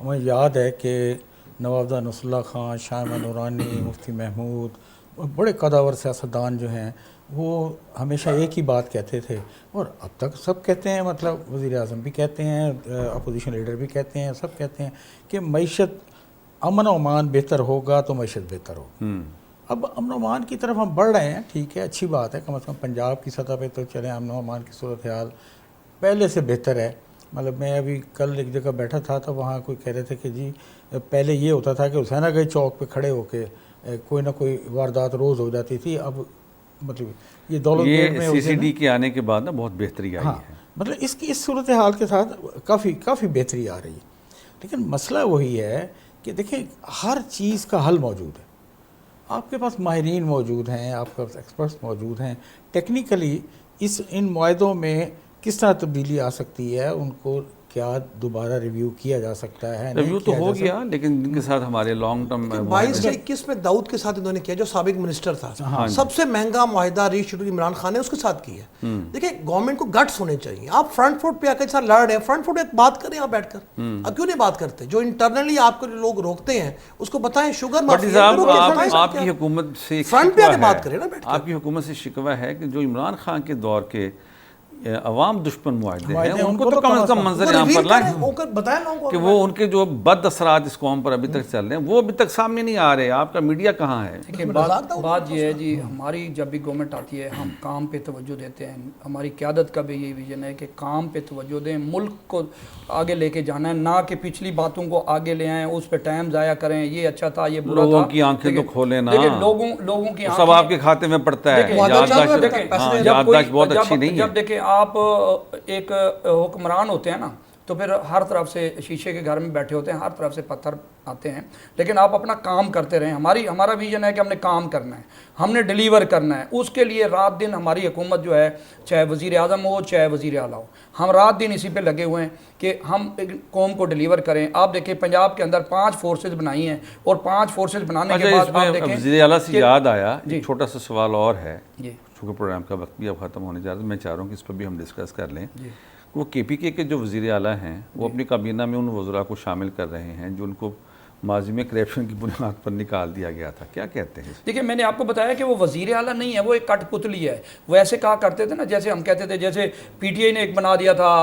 [SPEAKER 3] ہمیں یاد ہے کہ نوابزادہ نصر اللہ خان، شاہ احمد نورانی، مفتی محمود، بڑے قداور سیاستدان جو ہیں وہ ہمیشہ ایک ہی بات کہتے تھے، اور اب تک سب کہتے ہیں. مطلب وزیر اعظم بھی کہتے ہیں، اپوزیشن لیڈر بھی کہتے ہیں، سب کہتے ہیں کہ معیشت، امن و امان بہتر ہوگا تو معیشت بہتر ہوگی. اب امن و امان کی طرف ہم بڑھ رہے ہیں، ٹھیک ہے، اچھی بات ہے. کم از کم پنجاب کی سطح پہ تو چلیں امن و امان کی صورتحال پہلے سے بہتر ہے. مطلب میں ابھی کل ایک جگہ بیٹھا تھا تو وہاں کوئی کہہ رہے تھے کہ جی پہلے یہ ہوتا تھا کہ حسینہ گنج چوک پہ کھڑے ہو کے کوئی نہ کوئی واردات روز ہو جاتی تھی. اب مطلب یہ دولت گیٹ میں
[SPEAKER 1] CCD کے آنے کے بعد نا بہت بہتری آئی ہے.
[SPEAKER 3] مطلب اس صورتحال کے ساتھ کافی بہتری آ رہی ہے. لیکن مسئلہ وہی ہے کہ دیکھیں ہر چیز کا حل موجود ہے. آپ کے پاس ماہرین موجود ہیں، آپ کے پاس ایکسپرٹس موجود ہیں. ٹیکنیکلی ان معاہدوں میں کس طرح تبدیلی آ سکتی ہے، ان کو کیا دوبارہ ریویو کیا جا سکتا ہے.
[SPEAKER 1] ریویو تو ہو گیا، لیکن جن کے ساتھ ہمارے لانگ ٹرم
[SPEAKER 4] 22-21 میں داؤد کے ساتھ انہوں نے کیا، جو سابق منسٹر تھا. سب سے مہنگا معاہدہ ری شیڈول عمران خان نے اس کے ساتھ کی ہے. دیکھیں گورنمنٹ کو گٹس ہونے چاہیے. آپ فرنٹ فوٹ پہ آ کے ساتھ لڑ رہے ہیں، فرنٹ فوٹ ایک بات کریں آپ بیٹھ کر. اب کیوں نہیں بات کرتے؟ جو انٹرنلی آپ کو لوگ روکتے ہیں اس کو بتائیں. شوگر
[SPEAKER 1] آپ کی حکومت سے
[SPEAKER 4] فرنٹ پہ آ کے بات کریں نا بیٹھ کر.
[SPEAKER 1] آپ کی حکومت سے شکوہ ہے کہ جو عمران خان کے دور کے عوام دشمن معاہدے ہیں ان کو تو کم از کم منظر عام پر لائیں
[SPEAKER 4] بتائیں لوگوں
[SPEAKER 1] کہ وہ ان کے جو بد اثرات اس قوم پر ابھی تک چل رہے ہیں وہ ابھی تک سامنے نہیں آ رہے. آپ کا میڈیا کہاں ہے؟
[SPEAKER 2] بات یہ ہے جی، ہماری جب بھی گورنمنٹ آتی ہے ہم کام پہ توجہ دیتے ہیں. ہماری قیادت کا بھی یہی ویژن ہے کہ کام پہ توجہ دیں، ملک کو آگے لے کے جانا ہے، نہ کہ پچھلی باتوں کو آگے لے آئیں، اس پہ ٹائم ضائع کریں. یہ اچھا تھا، یہ برا تھا.
[SPEAKER 1] لوگوں کی آنکھیں تو کھولیں نا.
[SPEAKER 2] لوگوں کی
[SPEAKER 1] سب آپ کے کھاتے میں پڑتا ہے. یادداشت بہت اچھی نہیں ہے.
[SPEAKER 2] جب دیکھیں آپ ایک حکمران ہوتے ہیں نا تو پھر ہر طرف سے شیشے کے گھر میں بیٹھے ہوتے ہیں، ہر طرف سے پتھر آتے ہیں، لیکن آپ اپنا کام کرتے رہیں. ہمارا ویژن ہے کہ ہم نے کام کرنا ہے، ہم نے ڈیلیور کرنا ہے. اس کے لیے رات دن ہماری حکومت جو ہے، چاہے وزیر اعظم ہو چاہے وزیر اعلیٰ ہو، ہم رات دن اسی پہ لگے ہوئے ہیں کہ ہم قوم کو ڈیلیور کریں. آپ دیکھیں پنجاب کے اندر 5 فورسز بنائی ہیں، اور 5 فورسز بنانے کے بعد آپ دیکھیں
[SPEAKER 1] وزیر اعلیٰ سے یاد آیا ایک چھوٹا سا سوال اور ہے، چونکہ پروگرام کا وقت بھی اب ختم ہونے جا رہا ہے. میں چاہ رہا ہوں کہ اس پر بھی ہم ڈسکس کر لیں. وہ کے پی کے جو وزیر اعلیٰ ہیں وہ اپنی کابینہ میں ان وزراء کو شامل کر رہے ہیں جو ان کو ماضی میں کرپشن کی بنیاد پر نکال دیا گیا تھا. کیا کہتے ہیں؟
[SPEAKER 2] دیکھیں میں نے آپ کو بتایا کہ وہ وزیر اعلیٰ نہیں ہے, وہ ایک کٹ پتلی ہے. وہ ایسے کہا کرتے تھے نا, جیسے ہم کہتے تھے جیسے پی ٹی آئی نے ایک بنا دیا تھا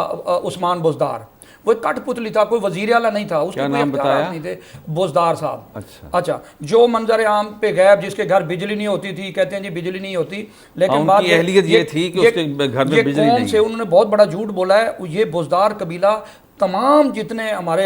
[SPEAKER 2] عثمان بزدار, وہ ایک کٹ پتلی تھا, کوئی وزیر اعلیٰ نہیں تھا, اس کے کوئی اختیارات نہیں تھے. بزدار صاحب.
[SPEAKER 1] اچھا,
[SPEAKER 2] جو منظر عام پہ غیب, جس کے گھر بجلی نہیں ہوتی تھی, کہتے ہیں جی بجلی نہیں ہوتی, لیکن
[SPEAKER 1] بات اہلیت یہ تھی کہ اس کے گھر میں بجلی نہیں.
[SPEAKER 2] سے انہوں نے بہت بڑا جھوٹ بولا ہے. یہ بزدار قبیلہ تمام جتنے ہمارے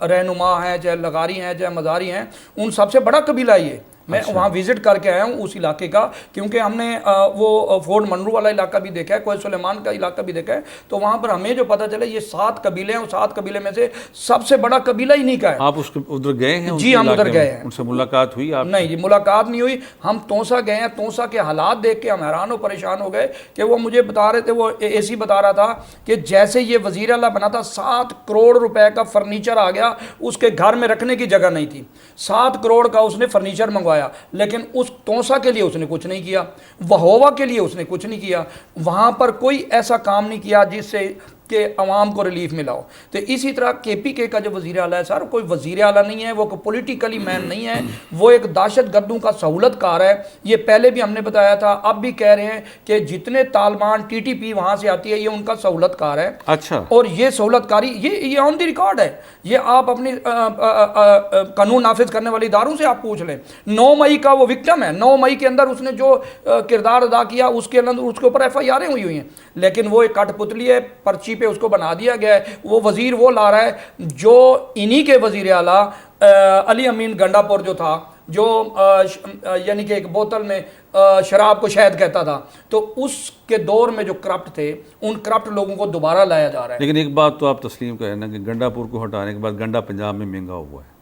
[SPEAKER 2] رہنما ہیں, چاہے لغاری ہیں, چاہے مزاری ہیں, ان سب سے بڑا قبیلہ یہ. میں وہاں وزٹ کر کے آیا ہوں اس علاقے کا, کیونکہ ہم نے وہ فورٹ منرو والا علاقہ بھی دیکھا ہے, کوئے سلیمان کا علاقہ بھی دیکھا ہے. تو وہاں پر ہمیں جو پتہ چلا یہ 7 قبیلے ہیں, اور 7 قبیلے میں سے سب سے بڑا قبیلہ ہی نہیں کا ہے.
[SPEAKER 1] آپ ادھر گئے ہیں؟
[SPEAKER 2] جی ہم ادھر گئے ہیں.
[SPEAKER 1] ان سے ملاقات ہوئی آپ؟
[SPEAKER 2] نہیں جی ملاقات نہیں ہوئی. ہم توسا گئے ہیں. توسا کے حالات دیکھ کے ہم حیران و پریشان ہو گئے کہ وہ مجھے بتا رہے تھے, وہ اے سی بتا رہا تھا کہ جیسے یہ وزیر اعلیٰ بنا تھا 7 کروڑ روپے کا فرنیچر آ گیا, اس کے گھر میں رکھنے کی جگہ نہیں تھی. 7 کروڑ کا اس نے فرنیچر منگوایا, لیکن اس توسا کے لیے اس نے کچھ نہیں کیا, وہووا کے لیے اس نے کچھ نہیں کیا. وہاں پر کوئی ایسا کام نہیں کیا جس سے کہ عوام کو ریلیف ملا ہو. تو اسی طرح کے پی کے کا جو وزیر اعلیٰ ہے سر, کوئی وزیر اعلیٰ نہیں ہے, وہ کوئی پولیٹیکلی مین نہیں ہے, وہ ایک دہشت گردوں کا سہولت کار ہے. یہ پہلے بھی ہم نے بتایا تھا, اب بھی کہہ رہے ہیں کہ جتنے طالبان ٹی ٹی پی وہاں سے آتی ہے یہ ان کا سہولت کار ہے.
[SPEAKER 1] اچھا,
[SPEAKER 2] اور یہ سہولت کاری یہ آن دی ریکارڈ ہے. یہ آپ اپنی قانون نافذ کرنے والے اداروں سے آپ پوچھ لیں. 9 مئی کا وہ وکٹم ہے, 9 مئی کے اندر اس نے جو کردار ادا کیا اس کے اندر اس کے اوپر ایف آئی آریں ہوئی ہوئی ہیں, لیکن وہ ایک کٹ پتلی ہے, پرچی پہ اس کو بنا دیا گیا ہے. وہ وزیر وہ لا رہا ہے جو انہی کے وزیر اعلیٰ علی امین گنڈا پور جو تھا, جو یعنی کہ ایک بوتل میں شراب کو شہد کہتا تھا, تو اس کے دور میں جو کرپٹ تھے ان کرپٹ لوگوں کو دوبارہ لایا جا رہا ہے.
[SPEAKER 1] لیکن ایک بات تو آپ تسلیم کریں نا کہ گنڈا پور کو ہٹانے کے بعد گنڈا پنجاب میں مہنگا ہوا ہے.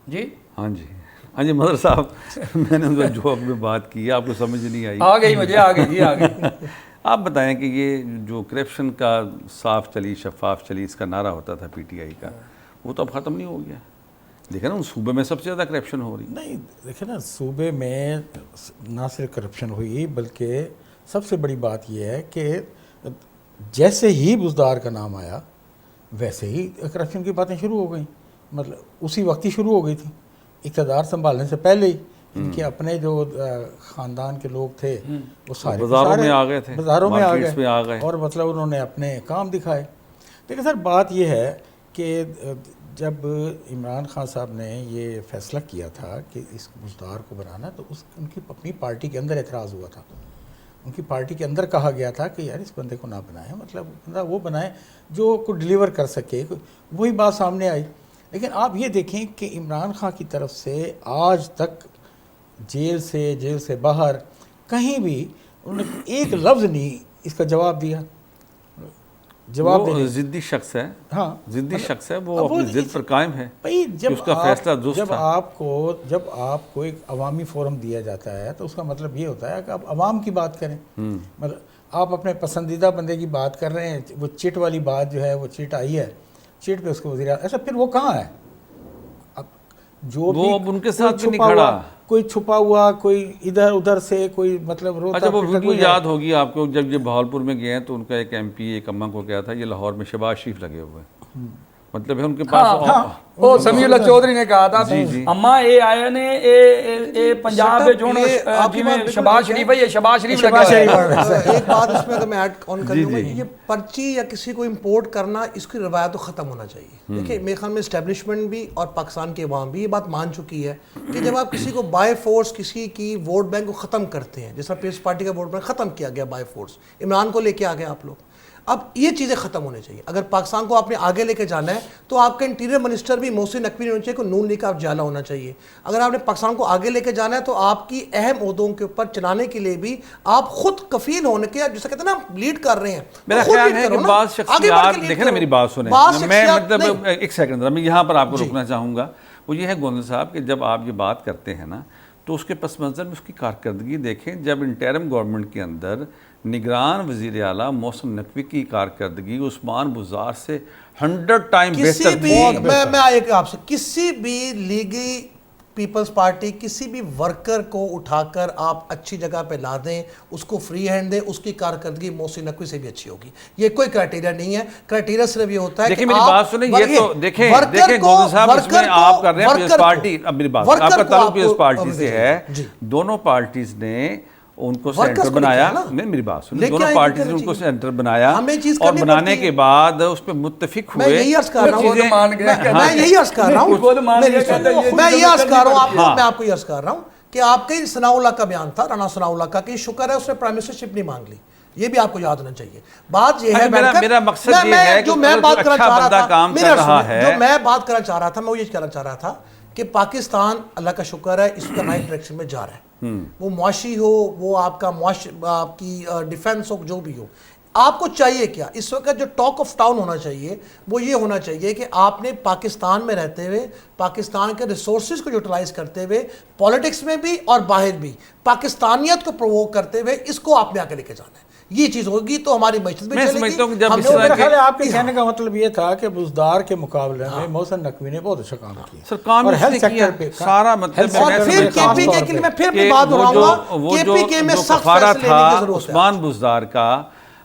[SPEAKER 2] جی
[SPEAKER 1] ہاں جی, ہاں جی مظہر صاحب, میں نے جو اب میں بات کی آپ کو سمجھ نہیں آئی.
[SPEAKER 2] آ گئی مجھے, آ گئی جی, آ گئی.
[SPEAKER 1] آپ بتائیں کہ یہ جو کرپشن کا صاف چلی شفاف چلی اس کا نعرہ ہوتا تھا پی ٹی آئی کا, وہ تو اب ختم نہیں ہو گیا. دیکھیں نا صوبے میں سب سے زیادہ کرپشن ہو رہی.
[SPEAKER 3] نہیں دیکھیں نا, صوبے میں نہ صرف کرپشن ہوئی بلکہ سب سے بڑی بات یہ ہے کہ جیسے ہی بزدار کا نام آیا ویسے ہی کرپشن کی باتیں شروع ہو گئیں. مطلب اسی وقت ہی شروع ہو گئی تھی, اقتدار سنبھالنے سے پہلے ہی. ان کے اپنے جو خاندان کے لوگ تھے وہ سارے
[SPEAKER 1] بازاروں میں آ گئے تھے,
[SPEAKER 3] بازاروں میں آ
[SPEAKER 1] گئے,
[SPEAKER 3] اور مطلب انہوں نے اپنے کام دکھائے. لیکن سر بات یہ ہے کہ جب عمران خان صاحب نے یہ فیصلہ کیا تھا کہ اس بزدار کو بنانا, تو ان کی اپنی پارٹی کے اندر اعتراض ہوا تھا. ان کی پارٹی کے اندر کہا گیا تھا کہ یار اس بندے کو نہ بنائیں, مطلب بندہ وہ بنائیں جو کو ڈیلیور کر سکے. وہی بات سامنے آئی. لیکن آپ یہ دیکھیں کہ عمران خان کی طرف سے آج تک جیل سے باہر کہیں بھی انہوں نے ایک لفظ نہیں اس کا جواب دیا.
[SPEAKER 1] جواب ضدی شخص ہے,
[SPEAKER 3] ہاں
[SPEAKER 1] ضدی شخص ہے, وہ اپنی ضد پر قائم ہے.
[SPEAKER 3] بھائی
[SPEAKER 1] اس کا فیصلہ درست تھا.
[SPEAKER 3] جب آپ کو ایک عوامی فورم دیا جاتا ہے تو اس کا مطلب یہ ہوتا ہے کہ آپ عوام کی بات کریں. مطلب آپ اپنے پسندیدہ بندے کی بات کر رہے ہیں, وہ چٹ والی بات جو ہے, وہ چٹ آئی ہے, چٹ پہ اس کو وزیر ایسا, پھر وہ کہاں ہے؟ جو
[SPEAKER 1] وہ اب ان کے ساتھ نہیں کھڑا,
[SPEAKER 3] کوئی چھپا ہوا, کوئی ادھر ادھر سے کوئی مطلب روتا.
[SPEAKER 1] اچھا وہ ویڈیو یاد ہوگی آپ کو, جب یہ بہاولپور میں گئے ہیں تو ان کا ایک ایم پی ایک اماں کو کیا تھا, یہ لاہور میں شہباز شریف لگے ہوئے ہیں. مطلب ہے ان کے پاس
[SPEAKER 2] وہ سمیع اللہ چودھری نے کہا تھا اماں اے آئے نے اے پنجاب میں جو شہباز شریف ہے, یہ شہباز شریف لگا ہے.
[SPEAKER 4] ایک بات اس میں اگر میں ایڈ آن کر لوں, یہ پرچی یا کسی کو امپورٹ کرنا اس کی روایت ختم ہونا چاہیے. دیکھیں میرے خیال میں اسٹیبلشمنٹ بھی اور پاکستان کے عوام بھی یہ بات مان چکی ہے کہ جب آپ کسی کو بائی فورس کسی کی ووٹ بینک کو ختم کرتے ہیں, جس طرح پیپلز پارٹی کا ووٹ بینک ختم کیا گیا بائی فورس, عمران کو لے کے آ گئے آپ لوگ, اب یہ چیزیں ختم ہونے چاہیے. اگر پاکستان کو آپ نے آگے لے کے جانا ہے تو آپ کا انٹیریئر منسٹر بھی محسن نقوی نہیں ہونا چاہیے, کوئی نون لیگ کا جالا ہونا چاہیے. اگر آپ نے پاکستان کو آگے لے کے جانا ہے تو آپ کی اہم عہدوں کے اوپر چلانے کے لیے بھی آپ خود کفیل ہونے کے, جیسے کہتے ہیں نا لیڈ کر رہے ہیں.
[SPEAKER 1] میرا خیال ہے کہ بعض شخصیات, دیکھیں نا میری بات سنیں, میں مطلب ایک سیکنڈ میں یہاں پر آپ کو رکنا چاہوں گا. وہ یہ ہے گوندل صاحب کہ جب آپ یہ بات کرتے ہیں نا تو اس کے پس منظر میں اس کی کارکردگی دیکھیں. جب انٹرم گورنمنٹ کے اندر نگران وزیر اعلیٰ محسن نقوی کی کارکردگی عثمان بزدار سے 100 ٹائم بہتر.
[SPEAKER 4] میں آپ سے کسی بھی لیگی پیپلز پارٹی کسی بھی ورکر کو اٹھا کر آپ اچھی جگہ پہ لا دیں, اس کو فری ہینڈ دیں, اس کی کارکردگی محسن نقوی سے بھی اچھی ہوگی. یہ کوئی کرائٹیریا نہیں ہے, کرائٹیریا صرف یہ ہوتا ہے کہ
[SPEAKER 1] میری بات سنیں, یہ تو دیکھیں گوزن صاحب, اس میں آپ کر رہے ہیں پیپلز پارٹی, اب میری بات آپ کا تعلق پیپلز پارٹی سے ہے, دونوں پارٹیز نے ان کو سینٹر بنایا, میری بات سنیں, دونوں پارٹیز نے ان کو سینٹر بنایا اور بنانے کے بعد اس پہ متفق ہوئے.
[SPEAKER 4] میں یہی عرض کر رہا ہوں کہ آپ کے ثناء اللہ کا بیان تھا, رانا ثناء اللہ کا, کہ شکر ہے اس نے پرائم منسٹرشپ نہیں مانگ لی. یہ بھی آپ کو یاد ہونا چاہیے. بات یہ ہے,
[SPEAKER 1] میرا مقصد یہ ہے کہ
[SPEAKER 4] میں بات کرنا چاہ رہا تھا, میں یہ کہنا چاہ رہا تھا کہ پاکستان اللہ کا شکر ہے اس کا رائٹ ڈائریکشن میں جا رہا ہے. وہ معاشی ہو, وہ آپ کا آپ کی ڈیفنس ہو, جو بھی ہو. آپ کو چاہیے کیا اس وقت جو ٹاک آف ٹاؤن ہونا چاہیے وہ یہ ہونا چاہیے کہ آپ نے پاکستان میں رہتے ہوئے, پاکستان کے ریسورسز کو یوٹیلائز کرتے ہوئے, پولیٹکس میں بھی اور باہر بھی پاکستانیت کو پرووک کرتے ہوئے اس کو آپ نے آگے لے کے جانا ہے. یہ چیز ہوگی تو ہماری معیشت میں چلے گی.
[SPEAKER 3] میرا خیال ہے آپ کے کہنے کا مطلب یہ تھا کہ بزدار کے مقابلے میں محسن نقوی نے بہت اچھا کام کیا.
[SPEAKER 1] سر کام
[SPEAKER 3] اور ہیلتھ سیکٹر پہ
[SPEAKER 1] سارا مطلب
[SPEAKER 4] اور پھر کے پی کے کے لیے میں پھر اپنی بات دہراؤں گا, کے پی کے میں سخت فیصلے لینے کی ضرورت ہے.
[SPEAKER 1] عثمان بزدار کا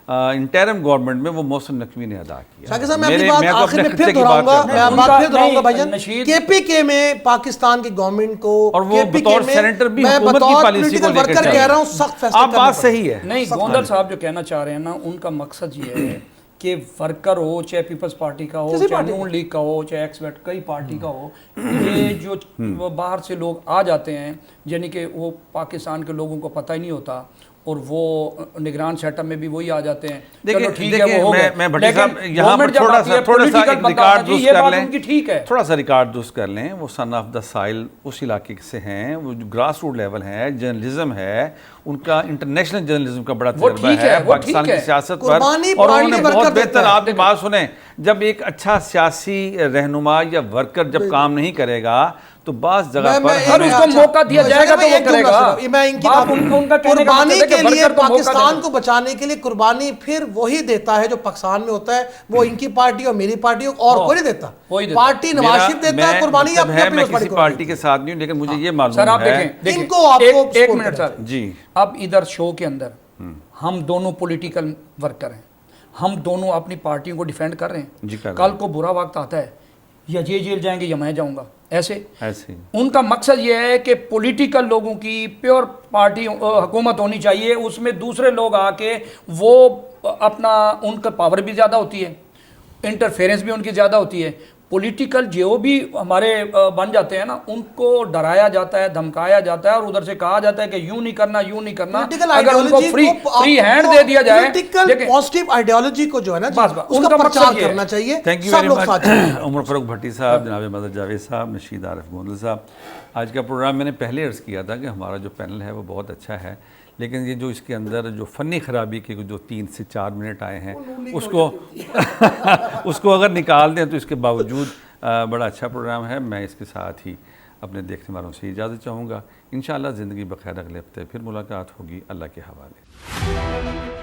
[SPEAKER 1] انٹرم گورنمنٹ میں وہ محسن نقوی نے ادا کیا.
[SPEAKER 4] شاکر صاحب میں اپنی بات آخر میں پھر دہراؤں گا بھائی جان, کے پی کے میں پاکستان کی گورنمنٹ کو,
[SPEAKER 1] اور وہ بطور سینیٹر بھی
[SPEAKER 4] میں
[SPEAKER 1] حکومت کی
[SPEAKER 4] بطور
[SPEAKER 1] پالیسی کو
[SPEAKER 4] پولیٹیکل
[SPEAKER 1] لے کر
[SPEAKER 4] ورکر کہہ رہا ہوں سخت فیصلے
[SPEAKER 1] آپ بات صحیح ہے.
[SPEAKER 2] نہیں, گوندر صاحب جو کہنا چاہ رہے ہیں نا, ان کا مقصد یہ ہے کہ ورکر ہو, چاہے پیپلز پارٹی کا ہو, چاہے نون لیگ کا ہو, چاہے ایکس ویٹ کئی پارٹی کا ہو, یہ جو باہر سے لوگ آ جاتے ہیں, یعنی کہ وہ پاکستان کے لوگوں کو پتہ ہی نہیں ہوتا, اور وہ نگران سیٹ اپ میں بھی وہی آ جاتے ہیں. چلو ٹھیک ہے, وہ ہو گئے,
[SPEAKER 1] میں بھٹی صاحب یہاں پر تھوڑا سا ایک ریکارڈ درست کر لیں,
[SPEAKER 2] ٹھیک ہے,
[SPEAKER 1] تھوڑا سا ریکارڈ درست کر لیں. وہ سن آف دا سائل اس علاقے سے ہیں, وہ جو گراس روٹ لیول ہے, جرنلزم ہے, ان کا انٹرنیشنل جرنلزم کا بڑا تجربہ ہے پاکستان کی سیاست پر, اور انہوں نے بہت بہتر, آپ کی بات سنیں, جب ایک اچھا سیاسی رہنما یا ورکر جب کام نہیں کرے گا تو بعض جگہ پر
[SPEAKER 2] اس کو موقع دیا جائے گا تو وہ کرے گا.
[SPEAKER 4] میں ان کی قربانی کے لیے, پاکستان کو بچانے کے لیے قربانی پھر وہی دیتا ہے جو پاکستان میں ہوتا ہے. وہ ان کی پارٹی اور میری پارٹی اور کوئی نہیں دیتا. پارٹی نواز شریف دیتا ہے قربانی.
[SPEAKER 1] میں کسی پارٹی کے ساتھ نہیں ہوں, لیکن مجھے یہ معلوم ہے.
[SPEAKER 2] سر آپ دیکھیں, ایک منٹ سر
[SPEAKER 1] جی,
[SPEAKER 2] اب ادھر شو کے اندر ہم دونوں پولیٹیکل ورکر ہیں, ہم دونوں اپنی پارٹیوں کو ڈیفینڈ کر رہے ہیں. کل کو برا وقت آتا ہے, یا یہ جیل جائیں گے یا میں جاؤں گا, ایسے ان کا مقصد یہ ہے کہ پولیٹیکل لوگوں کی پیور پارٹی حکومت ہونی چاہیے, اس میں دوسرے لوگ آ کے وہ اپنا, ان کا پاور بھی زیادہ ہوتی ہے, انٹرفیرنس بھی ان کی زیادہ ہوتی ہے. پولیٹیکل جو بھی ہمارے بن جاتے ہیں نا, ان کو ڈرایا جاتا ہے, دھمکایا جاتا ہے, اور ادھر سے کہا جاتا ہے کہ یوں نہیں کرنا, یوں نہیں کرنا. اگر ان کو فری ہینڈ دے دیا جائے,
[SPEAKER 4] پازیٹیو آئیڈیالوجی کو جو ہے نا اس کا پرچار کرنا چاہیے.
[SPEAKER 1] تھینک یو ویری مچ عمر فاروق بھٹی صاحب, جناب مظہر جاوید صاحب, نشید عارف گوندل صاحب. آج کا پروگرام میں نے پہلے عرض کیا تھا کہ ہمارا جو پینل ہے وہ بہت اچھا ہے, لیکن یہ جو اس کے اندر جو فنی خرابی کے جو 3 سے 4 منٹ آئے ہیں اس کو اگر نکال دیں تو اس کے باوجود بڑا اچھا پروگرام ہے. میں اس کے ساتھ ہی اپنے دیکھنے والوں سے اجازت چاہوں گا. انشاءاللہ زندگی بخیر, اگلے ہفتے پھر ملاقات ہوگی. اللہ کے حوالے.